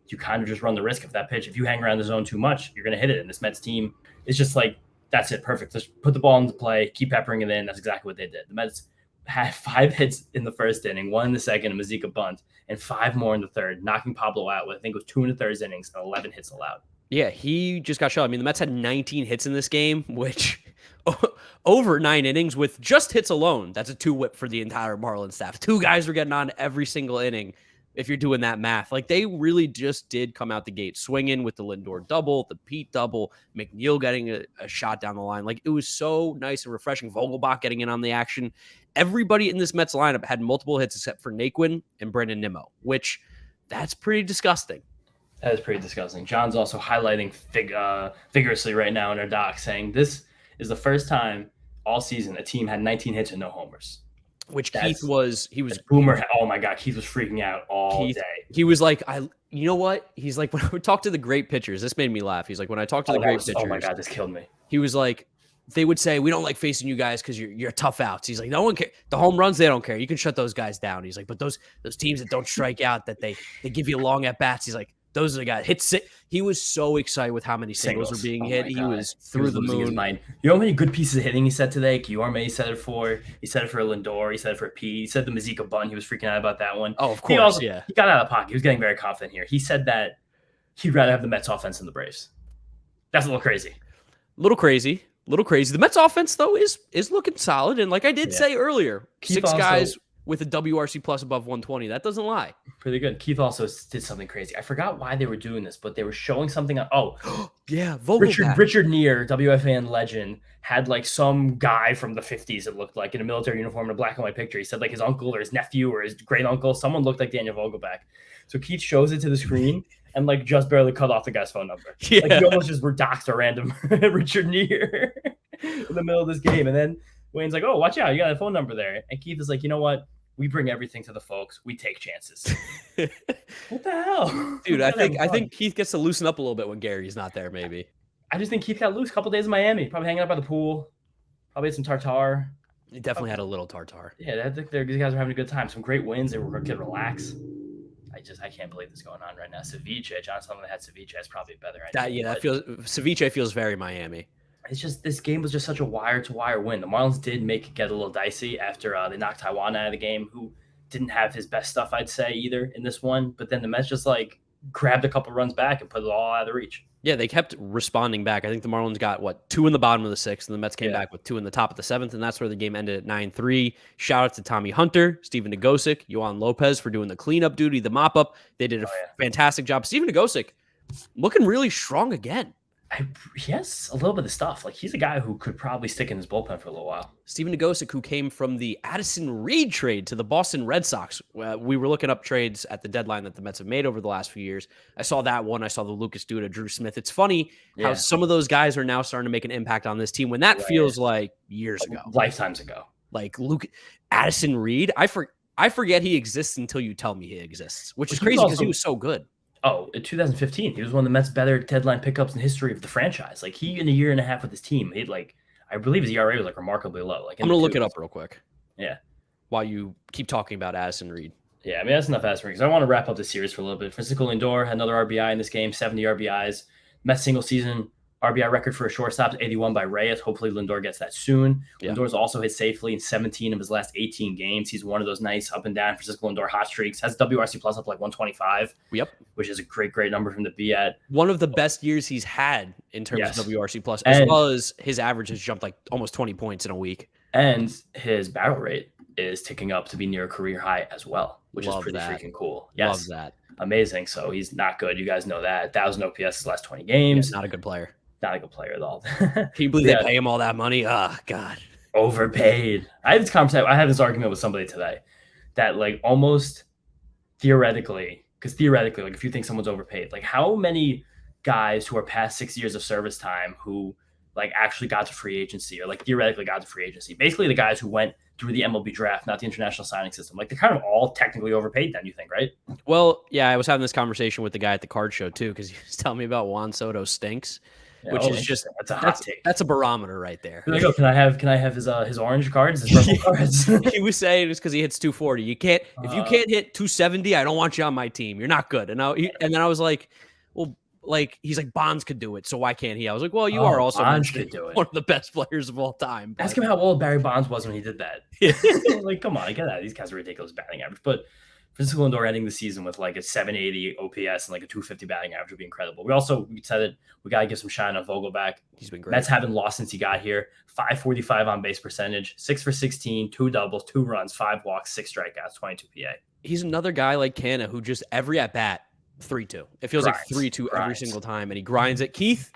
you kind of just run the risk of that pitch. If you hang around the zone too much, you're going to hit it. And this Mets team is just like, that's it. Perfect. Just put the ball into play, keep peppering it in. That's exactly what they did. The Mets had 5 hits in the first inning, 1 in the second, a Mazika bunt, and 5 more in the third, knocking Pablo out with, I think it was 2 in the third innings and 11 hits allowed. Yeah, he just got shot. I mean, the Mets had 19 hits in this game, which over 9 innings with just hits alone. That's a 2-whip for the entire Marlins staff. 2 guys were getting on every single inning. If you're doing that math, like they really just did come out the gate swinging with the Lindor double, the Pete double, McNeil getting a shot down the line. Like it was so nice and refreshing. Vogelbach getting in on the action. Everybody in this Mets lineup had multiple hits except for Naquin and Brandon Nimmo, which that's pretty disgusting. That is pretty disgusting. John's also highlighting vigorously right now in our doc, saying this is the first time all season a team had 19 hits and no homers. Which Keith was Boomer. Oh my God, Keith was freaking out all day. He was like, you know what? He's like, when I would talk to the great pitchers, this made me laugh. He's like, when I talk to the great pitchers, oh my God, this killed me. He was like, they would say, we don't like facing you guys because you're tough outs. He's like, no one cares. The home runs, they don't care. You can shut those guys down. He's like, but those teams that don't strike out, that they give you long at bats. He's like, those are the guys. He was so excited with how many singles were being hit. He was through the moon. His mind. You know how many good pieces of hitting he said today? Kiorme he said it for. He said it for Lindor. He said it for P. He said the Mazika bunt. He was freaking out about that one. Oh, of course, yeah. He got out of the pocket. He was getting very confident here. He said that he'd rather have the Mets offense than the Braves. That's a little crazy. Little crazy. The Mets offense, though, is looking solid. And like I did say earlier, Keith 6 guys with a WRC plus above 120. That doesn't lie. Pretty good. Keith also did something crazy. I forgot why they were doing this, but they were showing something on. Yeah, Richard Neer, WFAN legend, had like some guy from the 50s, it looked like, in a military uniform in a black and white picture. He said like his uncle or his nephew or his great uncle. Someone looked like Daniel Vogelbach. So Keith shows it to the screen and like just barely cut off the guy's phone number. Yeah. Like he almost just doxed a random Richard Neer in the middle of this game. And then Wayne's like, oh, watch out. You got a phone number there. And Keith is like, you know what? We bring everything to the folks. We take chances. What the hell? Dude, I think Keith gets to loosen up a little bit when Gary's not there, maybe. I just think Keith got loose a couple days in Miami. Probably hanging out by the pool. Probably had some tartar. He definitely had a little tartar. Yeah, I think these guys are having a good time. Some great wins. They were going to relax. I can't believe this is going on right now. Ceviche, John Sullivan had ceviche. That's probably better. Ceviche feels very Miami. It's just this game was just such a wire-to-wire win. The Marlins did get a little dicey after they knocked Taiwan out of the game, who didn't have his best stuff, I'd say, either in this one. But then the Mets just grabbed a couple runs back and put it all out of reach. Yeah, they kept responding back. I think the Marlins got, 2 in the bottom of the 6th, and the Mets came back with 2 in the top of the 7th, and that's where the game ended at 9-3. Shout out to Tommy Hunter, Steven Nagosic, Yohan Lopez for doing the cleanup duty, the mop-up. They did a fantastic job. Steven Nagosic looking really strong again. Yes, a little bit of stuff. He's a guy who could probably stick in his bullpen for a little while. Steven Nagosic, who came from the Addison Reed trade to the Boston Red Sox. We were looking up trades at the deadline that the Mets have made over the last few years. I saw that one. I saw the Lucas Duda, Drew Smith. It's funny how some of those guys are now starting to make an impact on this team when that feels like years ago. Lifetimes ago. Addison Reed, I forget he exists until you tell me he exists, which is crazy because he was so good. Oh, in 2015, he was one of the Mets' better deadline pickups in the history of the franchise. He, in a year and a half with his team, I believe his ERA was remarkably low. I'm going to look it up real quick. Yeah. While you keep talking about Addison Reed. Yeah, I mean, that's enough Addison Reed because I want to wrap up the series for a little bit. Francisco Lindor had another RBI in this game, 70 RBIs. Mets single season RBI record for a shortstop, 81 by Reyes. Hopefully Lindor gets that soon. Yeah. Lindor's also hit safely in 17 of his last 18 games. He's one of those nice up and down Francisco Lindor hot streaks. Has WRC plus up 125. Yep. Which is a great number for him to be at. One of the best years he's had in terms of WRC plus, as well as his average has jumped almost 20 points in a week. And his barrel rate is ticking up to be near a career high as well, which is pretty freaking cool. Yes. Love that. Amazing. So he's not good. You guys know that. 1,000 OPS his last 20 games. Not a good player. Not a good player at all. Can you believe they pay him all that money? Oh, God. Overpaid. I had this argument with somebody today that almost theoretically, if you think someone's overpaid, how many guys who are past 6 years of service time who actually got to free agency or theoretically got to free agency, basically the guys who went through the MLB draft, not the international signing system, they're kind of all technically overpaid then, you think, right? Well, yeah, I was having this converation with the guy at the card show too, because he was telling me about Juan Soto stinks. Which is just that's a hot take. That's a barometer right there. Can I have his orange cards, his purple cards? He was saying it's because he hits 240. You can't if you can't hit 270, I don't want you on my team. You're not good. And then I was like, well, he's like Bonds could do it, so why can't he? I was like, well, you are also Bonds could do it. One of the best players of all time. Ask him how old Barry Bonds was when he did that. Come on, get out. These guys are ridiculous batting average, but Francisco Lindor ending the season with a 780 OPS and a 250 batting average would be incredible. We said it. We got to give some shine on Vogelback. He's been great. Mets haven't lost since he got here. 545 on base percentage, 6 for 16, 2 doubles, 2 runs, 5 walks, 6 strikeouts, 22 PA. He's another guy like Canna who just every at bat 3-2. It feels like 3-2 every single time, and he grinds it. Keith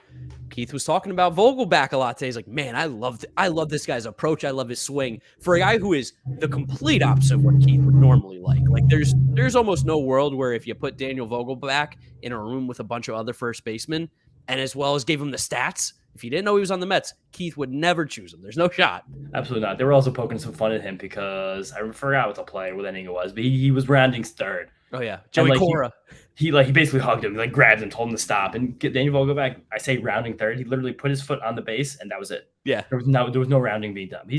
was talking about Vogelback a lot today. He's like, man, I love this guy's approach. I love his swing. For a guy who is the complete opposite of what Keith would normally like. There's almost no world where if you put Daniel Vogelback in a room with a bunch of other first basemen and as well as gave him the stats, if he didn't know he was on the Mets, Keith would never choose him. There's no shot. Absolutely not. They were also poking some fun at him because I forgot what the play, what inning it was, but he was rounding third. Oh yeah, Joey Cora. He basically hugged him, grabbed him, told him to stop, and get Daniel Vogelback. I say rounding third. He literally put his foot on the base, and that was it. Yeah, there was no rounding being done.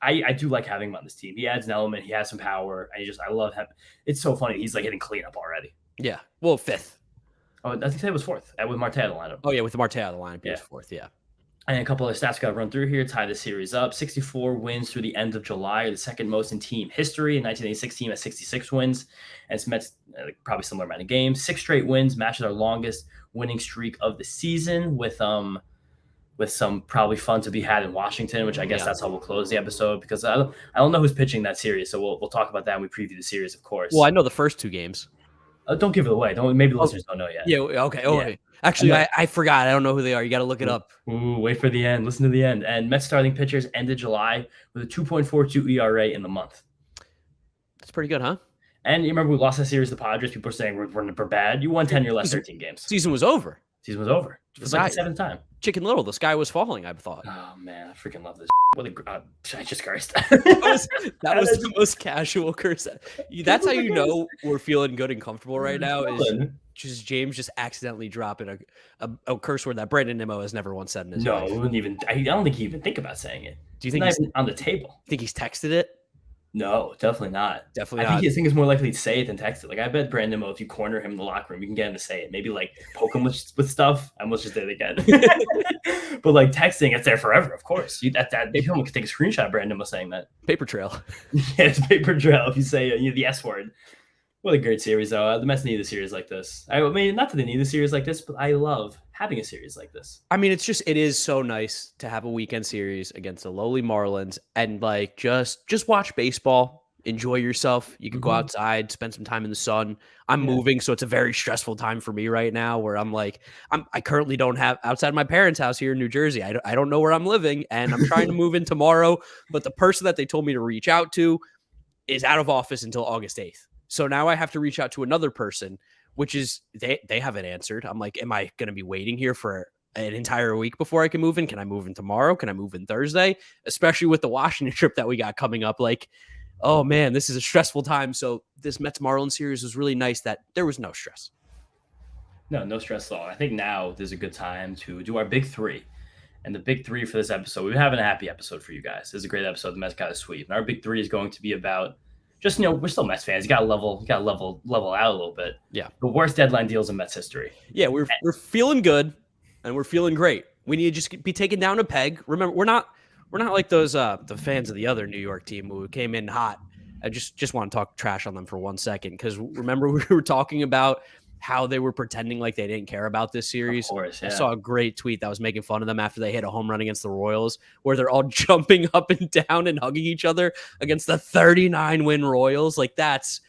I do like having him on this team. He adds an element. He has some power. I love him. It's so funny. He's hitting cleanup already. Yeah. Well, 5th. Oh, I think it was 4th with Marte out of the lineup. Oh yeah, with Marte out of the lineup, he was 4th. Yeah. And a couple of stats got to run through here. Tie the series up. 64 wins through the end of July, the second most in team history. In 1986 team has 66 wins. And it's Mets probably similar amount of games. 6 straight wins matches our longest winning streak of the season with some probably fun to be had in Washington, which I guess that's how we'll close the episode because I don't know who's pitching that series. So we'll talk about that when we preview the series, of course. Well, I know the first 2 games. Don't give it away. Maybe the listeners don't know yet. Yeah. Okay. Oh, yeah. Actually, I forgot. I don't know who they are. You got to look it up. Ooh, wait for the end. Listen to the end. And Mets starting pitchers ended July with a 2.42 ERA in the month. That's pretty good, huh? And you remember we lost that series to the Padres. People are saying we're bad. You won 10 your last 13 games. Season was over. Season was over. It was like the 7th time. Chicken Little, the sky was falling, I thought. Oh, man. I freaking love this. What a Jesus Christ. that was the most casual curse. That's how you know we're feeling good and comfortable right now is just James just accidentally dropping a curse word that Brandon Nimmo has never once said in his life. No, I don't think he even think about saying it. Do you think he's on the table? Think he's texted it? No, definitely not. I think he's more likely to say it than text it. Like I bet Brandon Nimmo, if you corner him in the locker room, you can get him to say it. Maybe like poke him with stuff. I almost just did it again. But like texting, it's there forever. Of course, that someone could take a screenshot of Brandon Nimmo saying that. Paper trail. Yeah, it's paper trail. If you say the S word. What a great series, though. The Mets need a series like this. I mean, not that they need a series like this, but I love having a series like this. I mean, it is so nice to have a weekend series against the lowly Marlins and like just watch baseball, enjoy yourself. You can go outside, spend some time in the sun. I'm moving, so it's a very stressful time for me right now where I'm like, I currently don't have outside my parents' house here in New Jersey. I don't know where I'm living, and I'm trying to move in tomorrow, but the person that they told me to reach out to is out of office until August 8th. So now I have to reach out to another person, which is they haven't answered. I'm like, am I going to be waiting here for an entire week before I can move in? Can I move in tomorrow? Can I move in Thursday? Especially with the Washington trip that we got coming up. Like, oh man, this is a stressful time. So this Mets Marlins series was really nice that there was no stress. No stress at all. I think now there's a good time to do our big 3. And the big 3 for this episode, we're having a happy episode for you guys. This is a great episode. The Mets got a sweep. And our big 3 is going to be about just, we're still Mets fans. You got to level out a little bit. Yeah. The worst deadline deals in Mets history. Yeah, we're feeling good and we're feeling great. We need to just be taken down a peg. Remember, we're not like those the fans of the other New York team who came in hot. I just want to talk trash on them for 1 second because remember we were talking about how they were pretending like they didn't care about this series. Of course, yeah. I saw a great tweet that was making fun of them after they hit a home run against the Royals, where they're all jumping up and down and hugging each other against the 39-win Royals. Like that's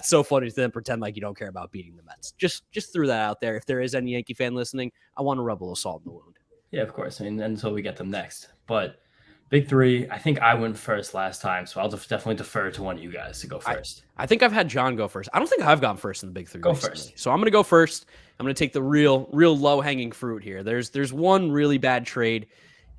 so funny to then pretend like you don't care about beating the Mets. Just threw that out there. If there is any Yankee fan listening, I want to rub a little salt in the wound. Yeah, of course. I mean, until we get them next. But big 3, I think I went first last time, so I'll definitely defer to one of you guys to go first. I think I've had John go first. I don't think I've gone first in the big 3. Go recently. first. So I'm going to go first. I'm going to take the real low-hanging fruit here. There's one really bad trade.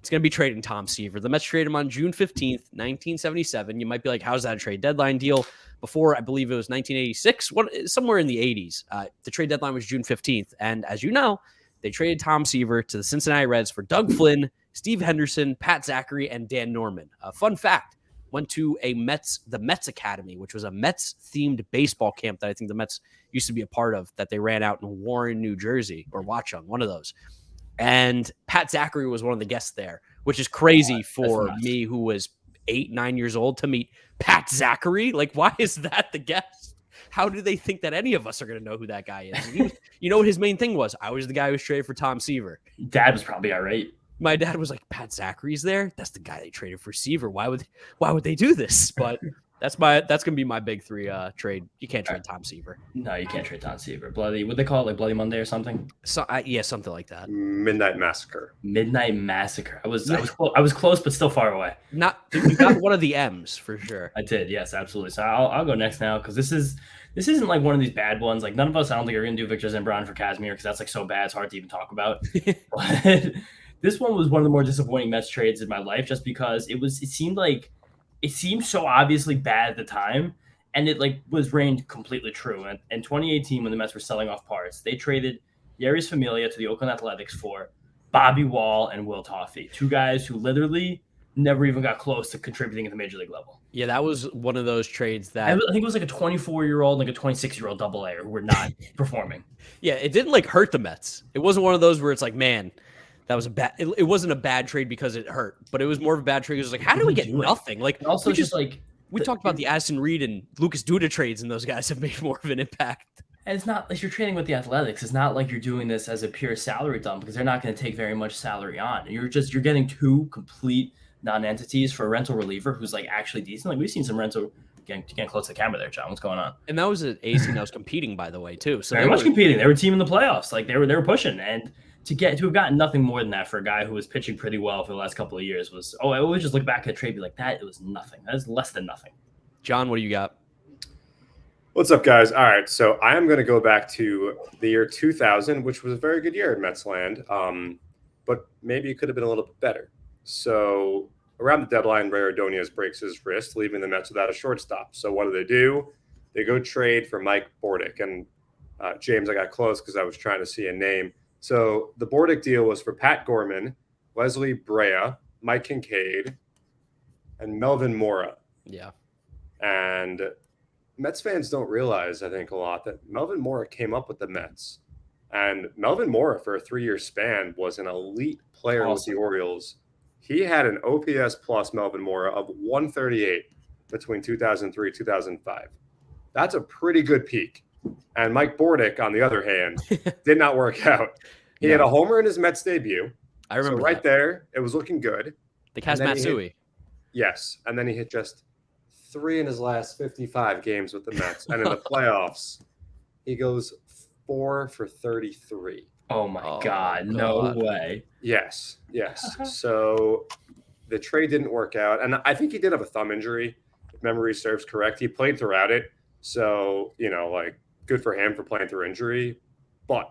It's going to be trading Tom Seaver. The Mets traded him on June 15th, 1977. You might be like, how's that a trade deadline deal? Before, I believe it was 1986, somewhere in the 80s. The trade deadline was June 15th. And as you know, they traded Tom Seaver to the Cincinnati Reds for Doug Flynn, Steve Henderson, Pat Zachary, and Dan Norman. Fun fact, went to the Mets Academy, which was a Mets-themed baseball camp that I think the Mets used to be a part of, that they ran out in Warren, New Jersey, or Watchung, one of those. And Pat Zachary was one of the guests there, which is crazy for me, who was 8-9 years old, to meet Pat Zachary. Like, why is that the guest? How do they think that any of us are going to know who that guy is? You know what his main thing was? I was the guy who was traded for Tom Seaver. Dad was probably all right. My dad was like, Pat Zachary's there? That's the guy they traded for Seaver. Why would they do this? But that's gonna be my big 3 trade. You can't trade Tom Seaver. No, you can't trade Tom Seaver. Would they call it like Bloody Monday or something? So yeah, something like that. Midnight Massacre. Midnight Massacre. I was close, but still far away. You got one of the M's for sure. I did, yes, absolutely. So I'll go next now because this isn't like one of these bad ones. Like none of us, I don't think, are gonna do Victor Zimbrán for Kazmir because that's like so bad it's hard to even talk about. But this one was one of the more disappointing Mets trades in my life, just because it seemed so obviously bad at the time, and it like was reigned completely true. And in 2018, when the Mets were selling off parts, they traded Yeris Familia to the Oakland Athletics for Bobby Wall and Will Toffey, 2 guys who literally never even got close to contributing at the major league level. Yeah, that was one of those trades that I think it was like a 24-year-old, like a 26-year-old double-A who were not performing. Yeah, it didn't like hurt the Mets. It wasn't one of those where it's like, man, that was a bad. It wasn't a bad trade because it hurt, but it was more of a bad trade. It was like, how do we get nothing? Like, also just like we talked about the Addison Reed and Lucas Duda trades, and those guys have made more of an impact. And it's not like you're trading with the Athletics. It's not like you're doing this as a pure salary dump because they're not going to take very much salary on. You're getting 2 complete non-entities for a rental reliever who's like actually decent. Like we've seen some rental getting close to the camera there, John. What's going on? And that was an AC that was competing, by the way, too. So very much competing. They were a team in the playoffs. Like they were pushing, and to have gotten nothing more than that for a guy who was pitching pretty well for the last couple of years was, I always just look back at the trade and be like, that it was nothing. That is less than nothing. John, what do you got? What's up, guys? All right, so I am going to go back to the year 2000, which was a very good year in Mets land, but maybe it could have been a little bit better. So around the deadline, Ray Ordonez breaks his wrist, leaving the Mets without a shortstop. So what do? They go trade for Mike Bordick. And James, I got close because I was trying to see a name. So the Bordick deal was for Pat Gorman, Wesley Brea, Mike Kincaid, and Melvin Mora. Yeah. And Mets fans don't realize, I think, a lot that Melvin Mora came up with the Mets. And Melvin Mora, for a 3-year span, was an elite player with the Orioles. He had an OPS plus, Melvin Mora, of 138 between 2003 and 2005. That's a pretty good peak. And Mike Bordick, on the other hand, did not work out. He had a homer in his Mets debut. I remember so right there, it was looking good. The Kaz Matsui. Yes. And then he hit just 3 in his last 55 games with the Mets. And in the playoffs, he goes 4 for 33. Oh, my God. No way. Yes. So the trade didn't work out. And I think he did have a thumb injury, if memory serves correct. He played throughout it. So, good for him for playing through injury. But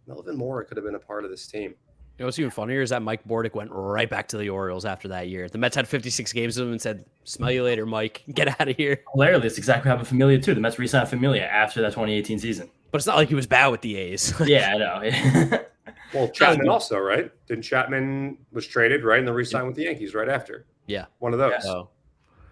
Melvin Mora could have been a part of this team. You know what's even funnier is that Mike Bordick went right back to the Orioles after that year. The Mets had 56 games of him and said, "Smell you later, Mike. Get out of here." Hilariously, that's exactly what happened with Familia, too. The Mets re-signed Familia after that 2018 season. But it's not like he was bad with the A's. Yeah, I know. Well, Chapman also, right? Didn't Chapman was traded, right? And then re-signed with the Yankees right after. Yeah. One of those. Yeah. So,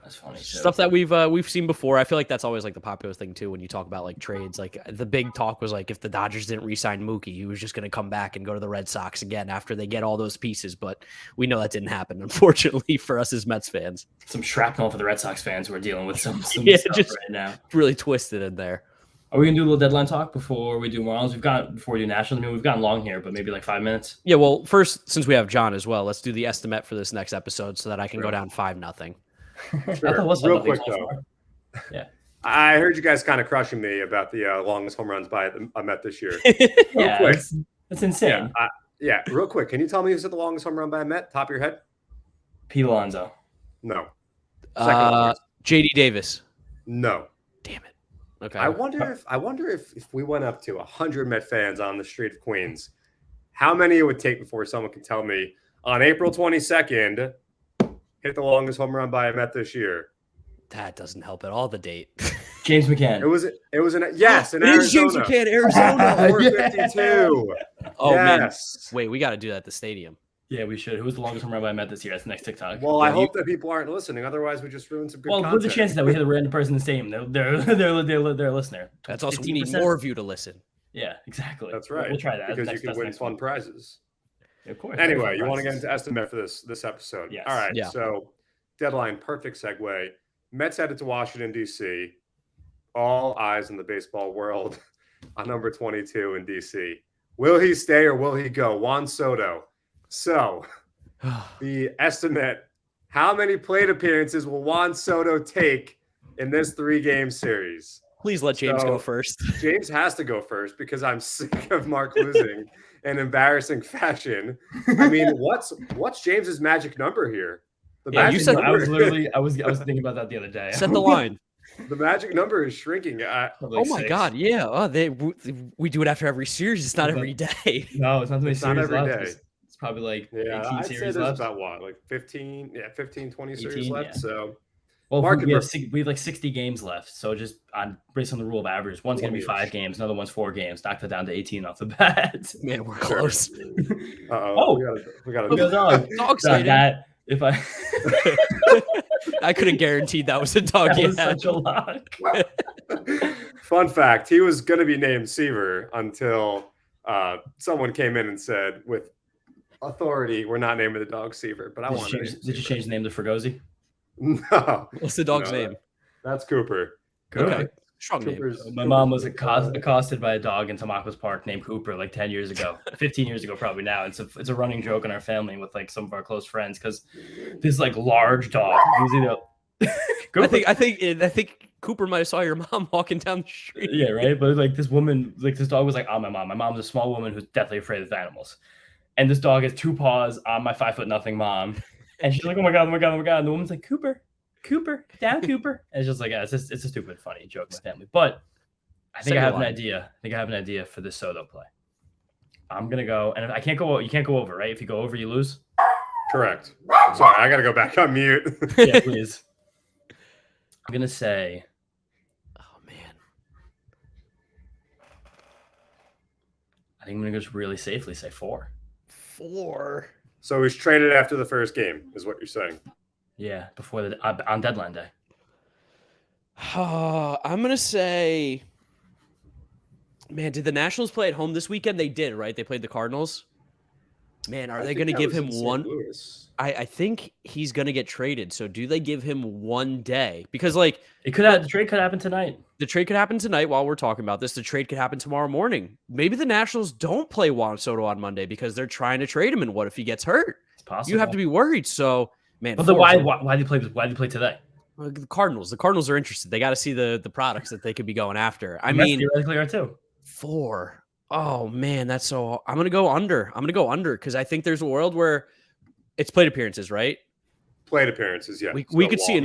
that's funny. Too. Stuff that we've seen before. I feel like that's always like the popular thing too when you talk about like trades. Like the big talk was like if the Dodgers didn't re-sign Mookie, he was just going to come back and go to the Red Sox again after they get all those pieces. But we know that didn't happen, unfortunately, for us as Mets fans. Some shrapnel for the Red Sox fans who are dealing with some stuff just right now. Really twisted in there. Are we gonna do a little deadline talk before we do Marlins? Before we do Nationals. I mean, we've gotten long here, but maybe like 5 minutes. Yeah. Well, first, since we have John as well, let's do the estimate for this next episode so that I can go down 5-0. Sure. Real quick though. Yeah. I heard you guys kind of crushing me about the longest home runs by a Met this year. Yeah, quick. that's insane. Yeah, real quick. Can you tell me who's the longest home run by a Met? Top of your head? Pete Alonso. No. JD Davis. No. Damn it. Okay. I wonder if we went up to 100 Met fans on the street of Queens, how many it would take before someone can tell me on April 22nd hit the longest home run by a Met this year. That doesn't help at all. The date. James McCann. It was in it Arizona. is James McCann, Arizona. 452. Oh yes. Man. Wait, we got to do that at the stadium. Yeah, we should. Who was the longest home run by a Met this year? That's the next TikTok. Well, I hope that people aren't listening. Otherwise, we just ruined some good content. What are the chances that we hit a random person in the stadium? They're a listener. That's also 15%? we need more of you to listen. Yeah, exactly. That's right. We'll try that. Because you can win fun prizes. Of course. Anyway, you want to get into estimate for this episode? Yes. All right. Yeah. So deadline, perfect segue. Mets headed to Washington, D.C. All eyes in the baseball world on number 22 in D.C. Will he stay or will he go? Juan Soto. So the estimate, how many plate appearances will Juan Soto take in this 3-game series? Please let James go first. James has to go first because I'm sick of Mark losing in embarrassing fashion. I mean, what's James's magic number here? I was thinking about that the other day. Set the line. The magic number is shrinking. Oh my God! Yeah. Oh, we do it after every series. It's not every day. No, it's not the It's not every day. It's probably like 18 I'd series say there's left. about what, like 15, 20 series 18, left. yeah. So, well, Mark we have like 60 games left. So just based on the rule of averages, one's going to be 5 games, another one's 4 games. Knock that down to 18 off the bat. Man, we're close. we got a dog. Dog sighting. If I I could have guaranteed that was a dog. That was such a lock. Fun fact: he was going to be named Seaver until someone came in and said, with authority, "We're not naming the dog Seaver." But Did you change the name to Fregosi? No. What's the dog's name? That's Cooper. Okay. Strong name. My mom was accosted by a dog in Tamaulipas Park named Cooper like 10 years ago, 15 years ago, probably now. It's a running joke in our family with like some of our close friends because this like large dog. I think Cooper might have saw your mom walking down the street. Yeah, right. But like this woman, like this dog was like on my mom. My mom's a small woman who's deathly afraid of animals, and this dog has 2 paws on my 5'0" mom, and she's like, "Oh my god, oh my god, oh my god!" And the woman's like, "Cooper." Cooper, down Cooper. And it's just like, it's a stupid, funny joke in my family. But I think I have an idea. I think I have an idea for this Soto play. I'm going to go, and if I can't go, you can't go over, right? If you go over, you lose? Correct. Sorry, I got to go back on mute. Yeah, please. I'm going to say, Oh, man. I think I'm going to just really safely say 4. 4. So he's traded after the first game, is what you're saying. Yeah, before on deadline day. I'm going to say, man, did the Nationals play at home this weekend? They did, right? They played the Cardinals. Man, are they going to give him one? I think he's going to get traded. So do they give him one day? Because the trade could happen tonight. The trade could happen tonight while we're talking about this. The trade could happen tomorrow morning. Maybe the Nationals don't play Juan Soto on Monday because they're trying to trade him. And what if he gets hurt? It's possible. You have to be worried. So, man. But why do you play? Why do you play today? The Cardinals. The Cardinals are interested. They got to see the products that they could be going after. I mean, mean, theoretically are too. 4. Oh man, that's so. I'm gonna go under. Because I think there's a world where it's plate appearances, right? Plate appearances, yeah. We could see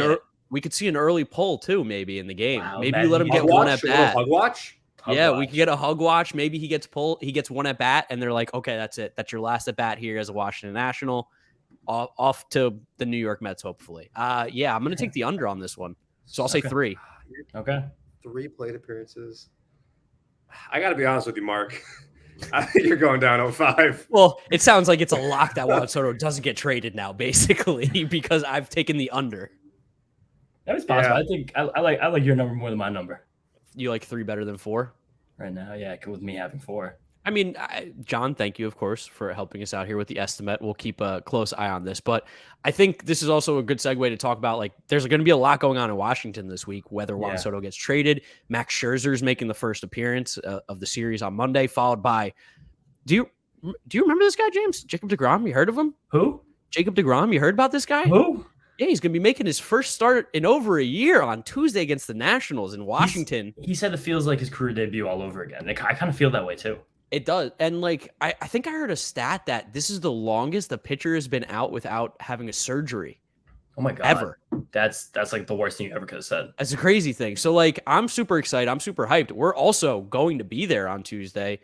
we could see an early pull too, maybe in the game. Wow, maybe you let him get one at bat. Hug watch. We could get a hug watch. Maybe he gets pulled. He gets one at bat, and they're like, okay, that's it. That's your last at bat here as a Washington National. Off to the New York Mets, hopefully. Yeah, I'm gonna take the under on this one. So I'll say 3. Okay. 3 plate appearances. I got to be honest with you, Mark. I think you're going down 0-5. Well, it sounds like it's a lock that Juan Soto doesn't get traded now, basically, because I've taken the under. That is possible. Yeah. I think I like your number more than my number. You like 3 better than 4? Right now, yeah, with me having 4. I mean, John, thank you, of course, for helping us out here with the estimate. We'll keep a close eye on this. But I think this is also a good segue to talk about, there's going to be a lot going on in Washington this week, whether Juan Soto gets traded. Max Scherzer's making the first appearance of the series on Monday, followed by, do you remember this guy, James? Jacob deGrom? You heard of him? Who? Jacob deGrom. You heard about this guy? Who? Yeah, he's going to be making his first start in over a year on Tuesday against the Nationals in Washington. He said it feels like his career debut all over again. I kind of feel that way, too. It does. And I think I heard a stat that this is the longest the pitcher has been out without having a surgery. Oh my God. Ever. That's like the worst thing you ever could have said. That's a crazy thing. So I'm super excited. I'm super hyped. We're also going to be there on Tuesday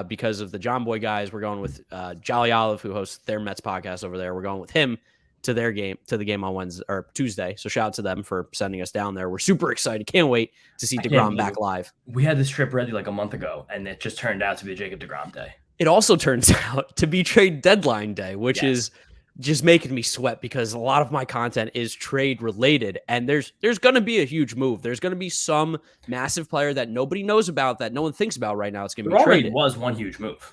because of the John Boy guys. We're going with Jolly Olive, who hosts their Mets podcast over there. We're going with him to the game on Wednesday or Tuesday. So shout out to them for sending us down there. We're super excited. Can't wait to see deGrom back live. We had this trip ready a month ago, and it just turned out to be Jacob deGrom day. It also turns out to be trade deadline day, which is just making me sweat because a lot of my content is trade related, and there's going to be a huge move. There's going to be some massive player that nobody knows about, that no one thinks about right now. It's going to be traded. It was one huge move.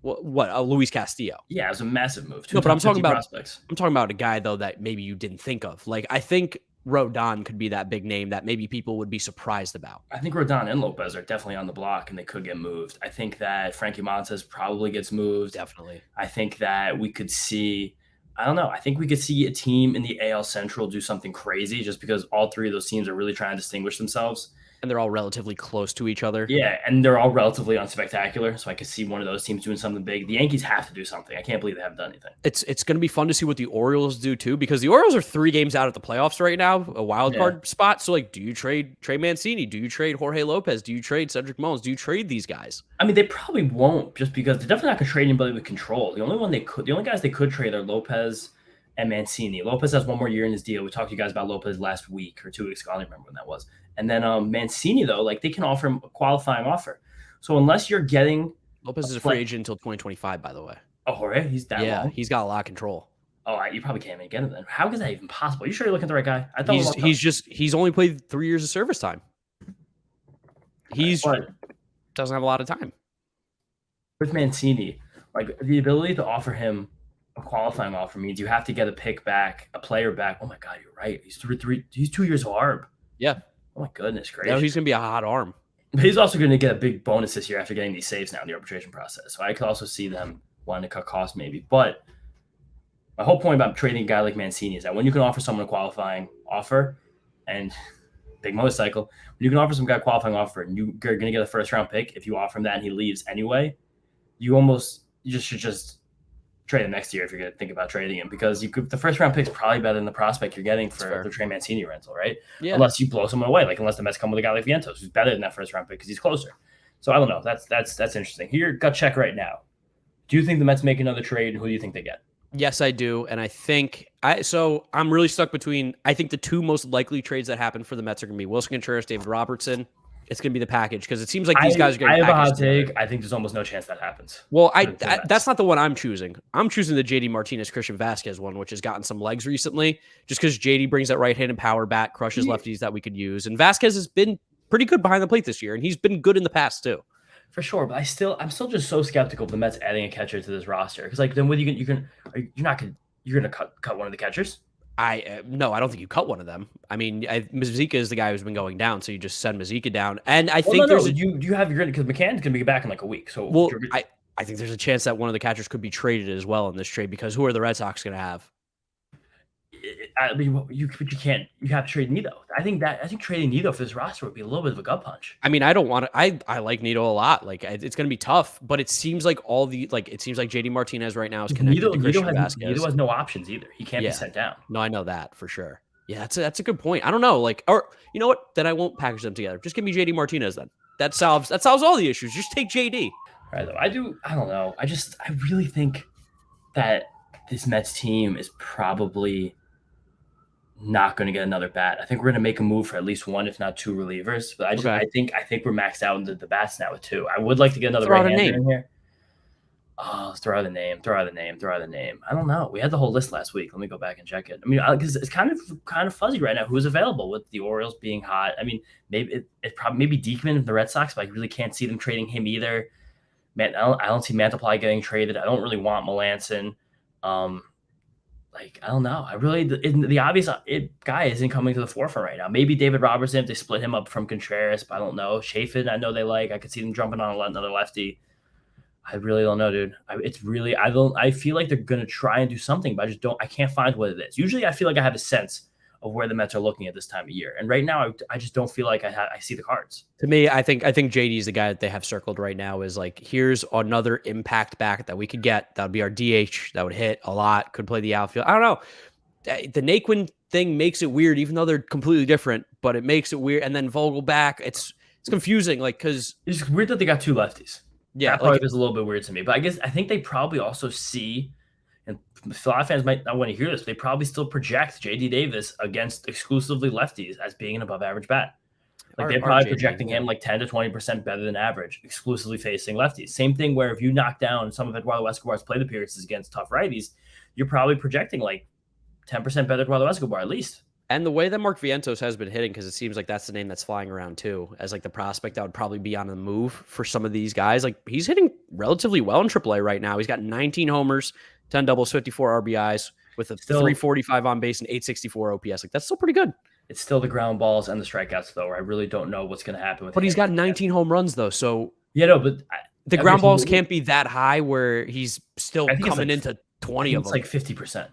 What? Luis Castillo. Yeah, it was a massive move. No, but I'm talking about prospects. I'm talking about a guy though that maybe you didn't think of. I think Rodon could be that big name that maybe people would be surprised about. I think Rodon and Lopez are definitely on the block and they could get moved. I think that Frankie Montas probably gets moved. Definitely. I think that we could see, I don't know, I think we could see a team in the AL Central do something crazy just because all 3 of those teams are really trying to distinguish themselves. And they're all relatively close to each other. Yeah, and they're all relatively unspectacular. So I could see one of those teams doing something big. The Yankees have to do something. I can't believe they haven't done anything. It's going to be fun to see what the Orioles do too, because the Orioles are 3 games out of the playoffs right now, a wild card spot. So do you trade Trey Mancini? Do you trade Jorge Lopez? Do you trade Cedric Mullins? Do you trade these guys? I mean, they probably won't, just because they're definitely not going to trade anybody with control. The only guys they could trade are Lopez and Mancini. Lopez has 1 more year in his deal. We talked to you guys about Lopez last week or 2 weeks ago. I don't remember when that was. And then Mancini, though, they can offer him a qualifying offer. So unless you're getting Lopez is a free agent until 2025, by the way. Oh, Jorge, he's that long? Yeah, he's got a lot of control. Oh, you probably can't even get him then. How is that even possible? Are you sure you're looking at the right guy? I thought he's only played 3 years of service time. Doesn't have a lot of time. With Mancini, the ability to offer him a qualifying offer means you have to get a player back. Oh my God, you're right. He's 2 years of ARB. Yeah. Oh my goodness gracious. No, he's gonna be a hot arm. But he's also gonna get a big bonus this year after getting these saves now in the arbitration process. So I could also see them wanting to cut costs maybe. But my whole point about trading a guy like Mancini is that when you can offer someone a qualifying offer, and big motorcycle, when you can offer some guy a qualifying offer and you're gonna get a 1st round pick, if you offer him that and he leaves anyway, you should just trade him next year if you're going to think about trading him, because the first round pick's probably better than the prospect you're getting for the Trey Mancini rental, right? Yeah. Unless you blow someone away, like unless the Mets come with a guy like Vientos, who's better than that first round pick because he's closer. So I don't know. That's interesting. Here, gut check right now. Do you think the Mets make another trade? Who do you think they get? Yes, I do. And I think I'm really stuck between, I think the two most likely trades that happen for the Mets are going to be Willson Contreras, David Robertson. It's going to be the package because it seems like these guys are going to. I have a hot take. I think there's almost no chance that happens. Well, that's not the one I'm choosing. I'm choosing the JD Martinez, Christian Vasquez one, which has gotten some legs recently, just because JD brings that right-handed power bat, crushes lefties that we could use, and Vasquez has been pretty good behind the plate this year, and he's been good in the past too. For sure, but I'm still just so skeptical of the Mets adding a catcher to this roster because like then what you're gonna cut one of the catchers. No, I don't think you cut one of them. I mean, Mazika is the guy who's been going down, so you just send Mazika down. And I think you have because McCann's gonna be back in like a week. So I think there's a chance that one of the catchers could be traded as well in this trade because who are the Red Sox going to have? I mean, you have to trade Nido. I think trading Nido for this roster would be a little bit of a gut punch. I mean, I don't want to. I like Nido a lot. Like it's going to be tough, but it seems like JD Martinez right now is connected to Christian Vasquez. Nido has no options either. He can't be sent down. No, I know that for sure. Yeah, that's a good point. I don't know. Or you know what? Then I won't package them together. Just give me JD Martinez then. That solves all the issues. Just take JD. All right, though. I don't know. I really think that this Mets team is probably not going to get another bat. I think we're going to make a move for at least one, if not two relievers. But I think we're maxed out into the bats now with two. I would like to get another right-hander in here. Oh, let's throw out a name. I don't know. We had the whole list last week. Let me go back and check it. I mean, because it's kind of fuzzy right now. Who's available with the Orioles being hot? I mean, maybe Diekman of the Red Sox, but I really can't see them trading him either. Man, I don't see Mantiply getting traded. I don't really want Melanson. I don't know. The obvious guy isn't coming to the forefront right now. Maybe David Robertson if they split him up from Contreras, but I don't know. Chafin, I know they like. I could see them jumping on another lefty. I really don't know, dude. I feel like they're gonna try and do something, but I can't find what it is. Usually, I feel like I have a sense of where the Mets are looking at this time of year, and right now, I just don't feel like I see the cards. To me, I think JD is the guy that they have circled right now. Is like, here's another impact back that we could get. That would be our DH. That would hit a lot. Could play the outfield. I don't know. The Naquin thing makes it weird, even though they're completely different. But it makes it weird. And then Vogel back. It's confusing. Because it's weird that they got two lefties. Yeah, that probably is a little bit weird to me. But I think they probably also see, and a lot of fans might not want to hear this, but they probably still project J.D. Davis against exclusively lefties as being an above-average bat. They're probably projecting him like 10 to 20% better than average, exclusively facing lefties. Same thing where if you knock down some of Eduardo Escobar's plate appearances against tough righties, you're probably projecting like 10% better than Eduardo Escobar at least. And the way that Mark Vientos has been hitting, because it seems like that's the name that's flying around too, as like the prospect that would probably be on the move for some of these guys. Like he's hitting relatively well in AAA right now. He's got 19 homers, 10 doubles, 54 RBIs with a 345 on base and 864 OPS. Like that's still pretty good. It's still the ground balls and the strikeouts though, where I really don't know what's going to happen with him. But he's got 19 home runs though. So but the ground balls can't be that high where he's still coming into 20 of them. It's like 50%.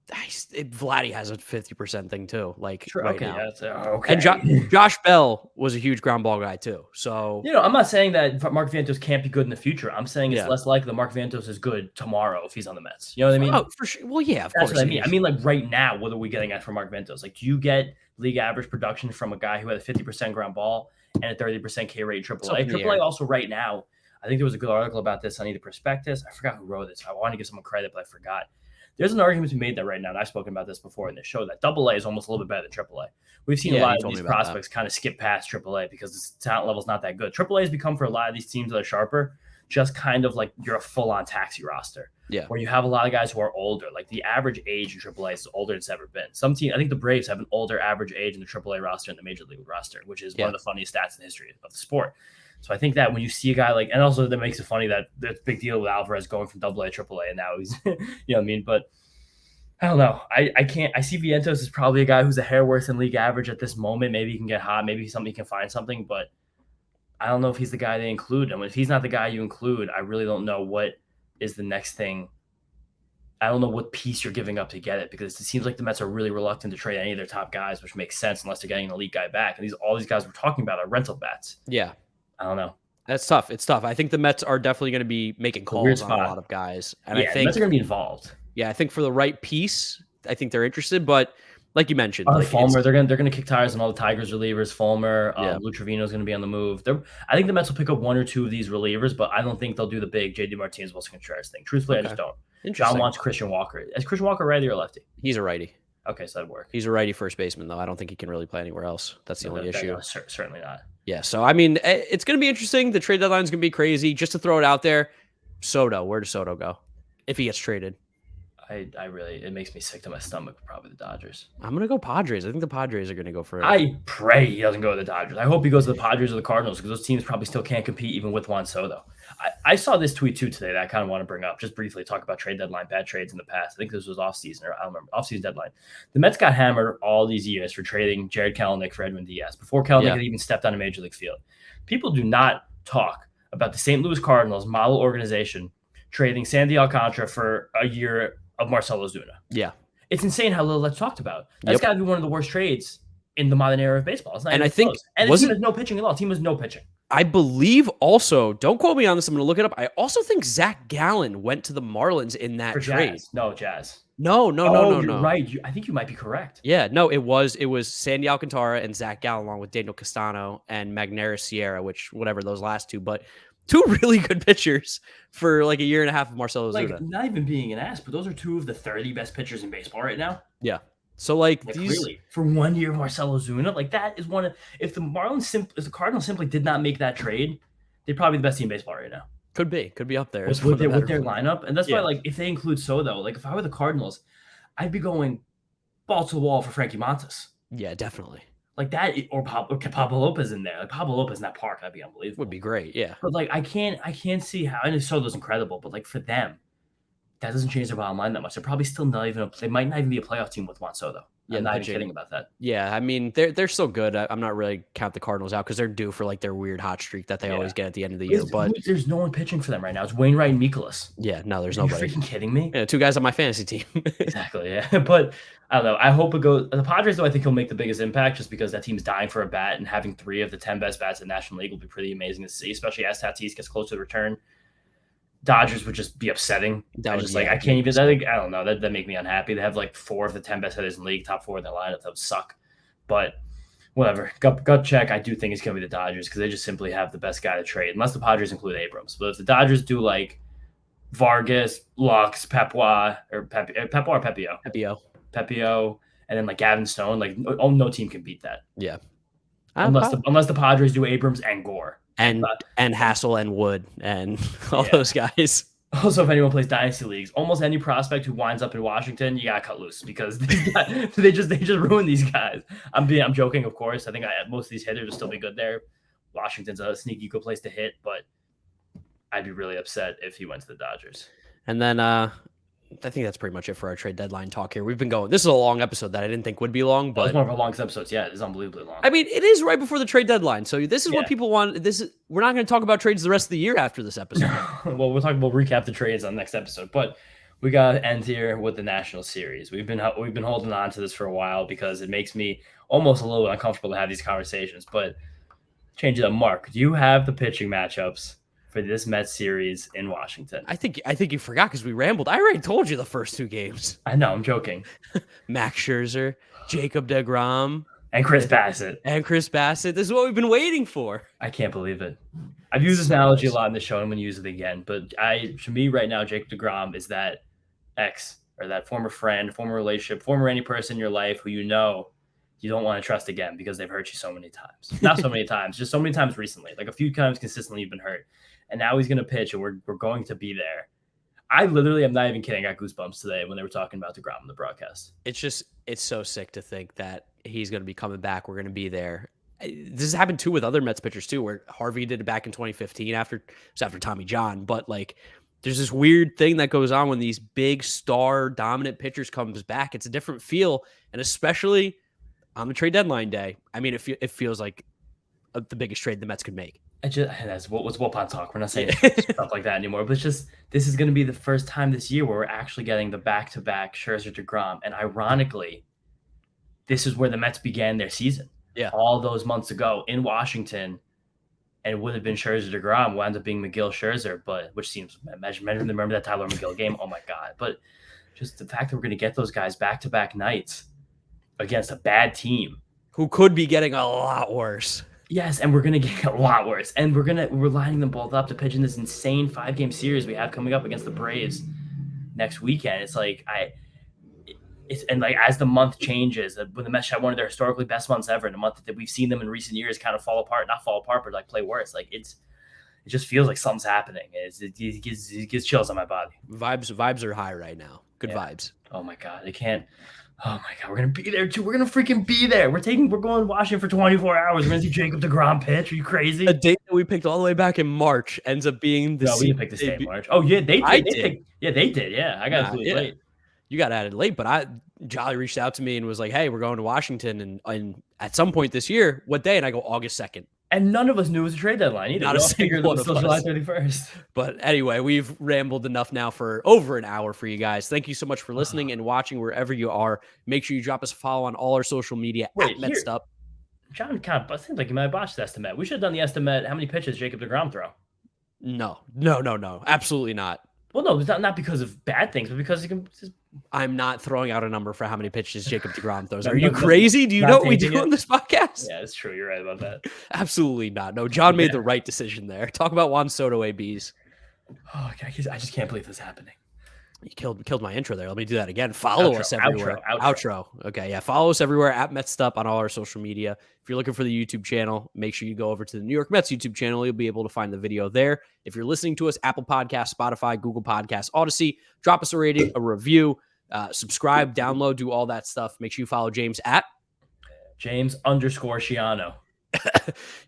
Vladdy has a 50% thing too. Like True. right now. Okay. And Josh Bell was a huge ground ball guy too. So I'm not saying that Mark Vientos can't be good in the future. I'm saying it's less likely that Mark Vientos is good tomorrow if he's on the Mets. You know what I mean? Oh, for sure. Well, yeah, of course. That's what I mean. I mean, like right now, what are we getting at for Mark Vientos? Like, do you get league average production from a guy who had a 50% ground ball and a 30% K rate in AAA? AAA also right now. I think there was a good article about this on either Prospectus. I forgot who wrote it. So I wanted to give someone credit, but I forgot. There's an argument to be made that right now, and I've spoken about this before in this show, that AA is almost a little bit better than AAA. We've seen a lot of these prospects kind of skip past AAA because the talent level is not that good. AAA has become, for a lot of these teams that are sharper, just kind of like you're a full-on taxi roster. Yeah. Where you have a lot of guys who are older. Like the average age in AAA is older than it's ever been. Some team, I think the Braves have an older average age in the AAA roster and the Major League roster, which is one of the funniest stats in the history of the sport. So I think that when you see a guy like, and also that makes it funny that there's a big deal with Alvarez going from AA to AAA, and now he's, you know what I mean? But I don't know. I see Vientos as probably a guy who's a hair worse than league average at this moment. Maybe he can get hot. Maybe he can find something, but I don't know if he's the guy they include. And if he's not the guy you include, I really don't know what is the next thing. I don't know what piece you're giving up to get it, because it seems like the Mets are really reluctant to trade any of their top guys, which makes sense unless they're getting an elite guy back. And all these guys we're talking about are rental bats. Yeah. I don't know. That's tough. It's tough. I think the Mets are definitely going to be making calls on a lot of guys. And I the think Mets are going to be involved. Yeah, I think for the right piece, I think they're interested. But like you mentioned, like Fulmer, they're gonna kick tires on all the Tigers relievers. Fulmer, Lou Trevino's going to be on the move. I think the Mets will pick up one or two of these relievers, but I don't think they'll do the big JD Martinez, Willson Contreras thing. Truthfully, I just don't. John wants Christian Walker. Is Christian Walker righty or lefty? He's a righty. Okay, so that'd work. He's a righty first baseman, though. I don't think he can really play anywhere else. That's the only issue. Certainly not. Yeah, so I mean, it's going to be interesting. The trade deadline is going to be crazy. Just to throw it out there, Soto. Where does Soto go if he gets traded? It makes me sick to my stomach. Probably the Dodgers. I'm going to go Padres. I think the Padres are going to go for it. I pray he doesn't go to the Dodgers. I hope he goes to the Padres or the Cardinals because those teams probably still can't compete even with Juan Soto. I saw this tweet too today that I kind of want to bring up just briefly, talk about trade deadline, bad trades in the past. I think this was offseason, or I don't remember, offseason deadline. The Mets got hammered all these years for trading Jared Kelenic for Edwin Diaz before Kelenic had even stepped on a major league field. People do not talk about the St. Louis Cardinals model organization trading Sandy Alcantara for a year of Marcell Ozuna. Yeah. It's insane how little that's talked about. That's got to be one of the worst trades in the modern era of baseball. It's not even close. And the team has no pitching at all. The team has no pitching. I believe also, don't quote me on this, I'm going to look it up. I also think Zach Gallen went to the Marlins in that trade. Jazz. No, Jazz. No. You're right. I think you might be correct. Yeah, no, it was Sandy Alcantara and Zach Gallen along with Daniel Castano and Magneuris Sierra, which whatever those last two, but two really good pitchers for like a year and a half of Marcell Ozuna. Like, not even being an ass, but those are two of the 30 best pitchers in baseball right now. Yeah. So like really for 1 year of Marcell Ozuna, like that is one of, if the Cardinals simply did not make that trade, they'd probably be the best team in baseball right now. Could be up there with their lineup. And that's why, like, if they include Soto, like if I were the Cardinals, I'd be going balls to the wall for Frankie Montas. Yeah, definitely. Like that, or Pablo Lopez in there. Like Pablo Lopez in that park, that'd be unbelievable. Would be great, yeah. But like, I can't see how. And Soto's incredible, but like for them, that doesn't change their bottom line that much. They're probably still not even. They might not even be a playoff team with Juan Soto. Yeah, I'm not even kidding about that. Yeah, I mean they're still good. I'm not really count the Cardinals out because they're due for like their weird hot streak that they always get at the end of the year. But there's no one pitching for them right now. It's Wainwright and Mikolas. Yeah, no, there's nobody. nobody. Are you freaking kidding me? Yeah, two guys on my fantasy team. Exactly. Yeah, but I don't know. I hope it goes. The Padres, though, I think he'll make the biggest impact just because that team's dying for a bat, and having 3 of the 10 best bats in the National League will be pretty amazing to see, especially as Tatis gets close to the return. Dodgers would just be upsetting. I can't even. I don't know. That make me unhappy. They have like 4 of the 10 best hitters in the league, top 4 in their lineup. That would suck. But whatever. Gut check. I do think it's going to be the Dodgers because they just simply have the best guy to trade, unless the Padres include Abrams. But if the Dodgers do like Vargas, Lux, Pepio, and then like Gavin Stone, like no team can beat that. Yeah. Unless the Padres do Abrams and Gore. And Hassel and Wood and all those guys. Also, if anyone plays dynasty leagues, almost any prospect who winds up in Washington, you gotta cut loose because they just ruin these guys. I'm joking, of course. I think most of these hitters will still be good there. Washington's a sneaky good place to hit, but I'd be really upset if he went to the Dodgers. And then I think that's pretty much it for our trade deadline talk here. We've been going. This is a long episode that I didn't think would be long, but it's one of our longest episodes. Yeah, it's unbelievably long. I mean, it is right before the trade deadline, so this is what people want. We're not going to talk about trades the rest of the year after this episode. Well, we'll recap the trades on the next episode, but we got to end here with the National Series. We've been holding on to this for a while because it makes me almost a little uncomfortable to have these conversations. But change it up, Mark. Do you have the pitching matchups for this Mets series in Washington? I think you forgot because we rambled. I already told you the first 2 games. I know, I'm joking. Max Scherzer, Jacob deGrom, and Chris Bassett. This is what we've been waiting for. I can't believe it. I've used this analogy a lot in the show. I'm going to use it again. But to me right now, Jacob deGrom is that ex or that former friend, former relationship, former any person in your life who you don't want to trust again because they've hurt you so many times. Not so many times, just so many times recently. Like a few times consistently you've been hurt. And now he's going to pitch, and we're going to be there. I literally, I'm not even kidding, I got goosebumps today when they were talking about deGrom in the broadcast. It's so sick to think that he's going to be coming back. We're going to be there. This has happened too with other Mets pitchers too, where Harvey did it back in 2015 after Tommy John. But like, there's this weird thing that goes on when these big star dominant pitchers comes back. It's a different feel, and especially on the trade deadline day. I mean, it feels like the biggest trade the Mets could make. That's what was Wopon talk. We're not saying stuff like that anymore. But it's just, this is going to be the first time this year where we're actually getting the back-to-back Scherzer deGrom. And ironically, this is where the Mets began their season. Yeah, all those months ago in Washington, and it would have been Scherzer deGrom, wound up being McGill Scherzer, which seems remember that Tyler McGill game? Oh my God. But just the fact that we're going to get those guys back-to-back nights against a bad team who could be getting a lot worse. Yes, and we're going to get a lot worse. And we're lining them both up to pitch in this insane 5-game series we have coming up against the Braves next weekend. It's like as the month changes, when the Mets had one of their historically best months ever, in a month that we've seen them in recent years kind of not fall apart, but like play worse. Like it just feels like something's happening. It gives chills on my body. Vibes are high right now. Good vibes. Oh my God, they can't. Oh my God, we're gonna be there too. We're gonna freaking be there. We're going to Washington for 24 hours. We're gonna see Jacob deGrom pitch. Are you crazy? A date that we picked all the way back in March ends up being the. No, we didn't pick this day in March. Oh yeah, they did. They did. Yeah, I got it late. You got added late, but Jolly reached out to me and was like, "Hey, we're going to Washington and at some point this year. What day?" And I go August 2nd. And none of us knew it was a trade deadline either. Not a single one of us. July 31st. But anyway, we've rambled enough now for over an hour for you guys. Thank you so much for listening and watching wherever you are. Make sure you drop us a follow on all our social media at Mets'd Up. John it seems like you might have botched the estimate. We should have done the estimate. How many pitches Jacob deGrom throw? No. Absolutely not. Well, no, it's not because of bad things, but because he can. I'm not throwing out a number for how many pitches Jacob deGrom throws. Are you crazy? Do you know what we do on this podcast? Yeah, it's true. You're right about that. Absolutely not. No, John made the right decision there. Talk about Juan Soto ABs. Oh, I just can't believe this is happening. You killed my intro there. Let me do that again. Follow us everywhere. Outro. Okay, yeah. Follow us everywhere at Mets'd Up on all our social media. If you're looking for the YouTube channel, make sure you go over to the New York Mets YouTube channel. You'll be able to find the video there. If you're listening to us, Apple Podcasts, Spotify, Google Podcasts, Odyssey, drop us a rating, a review, subscribe, download, do all that stuff. Make sure you follow James at James_Shiano.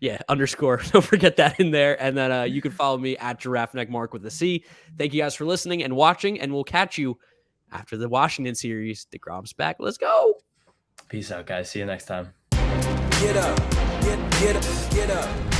Yeah, underscore. Don't forget that in there. And then you can follow me at Giraffe Neck Mark with a C. Thank you guys for listening and watching, and we'll catch you after the Washington series. DeGrom's back. Let's go. Peace out, guys. See you next time. Get up, get up, get up.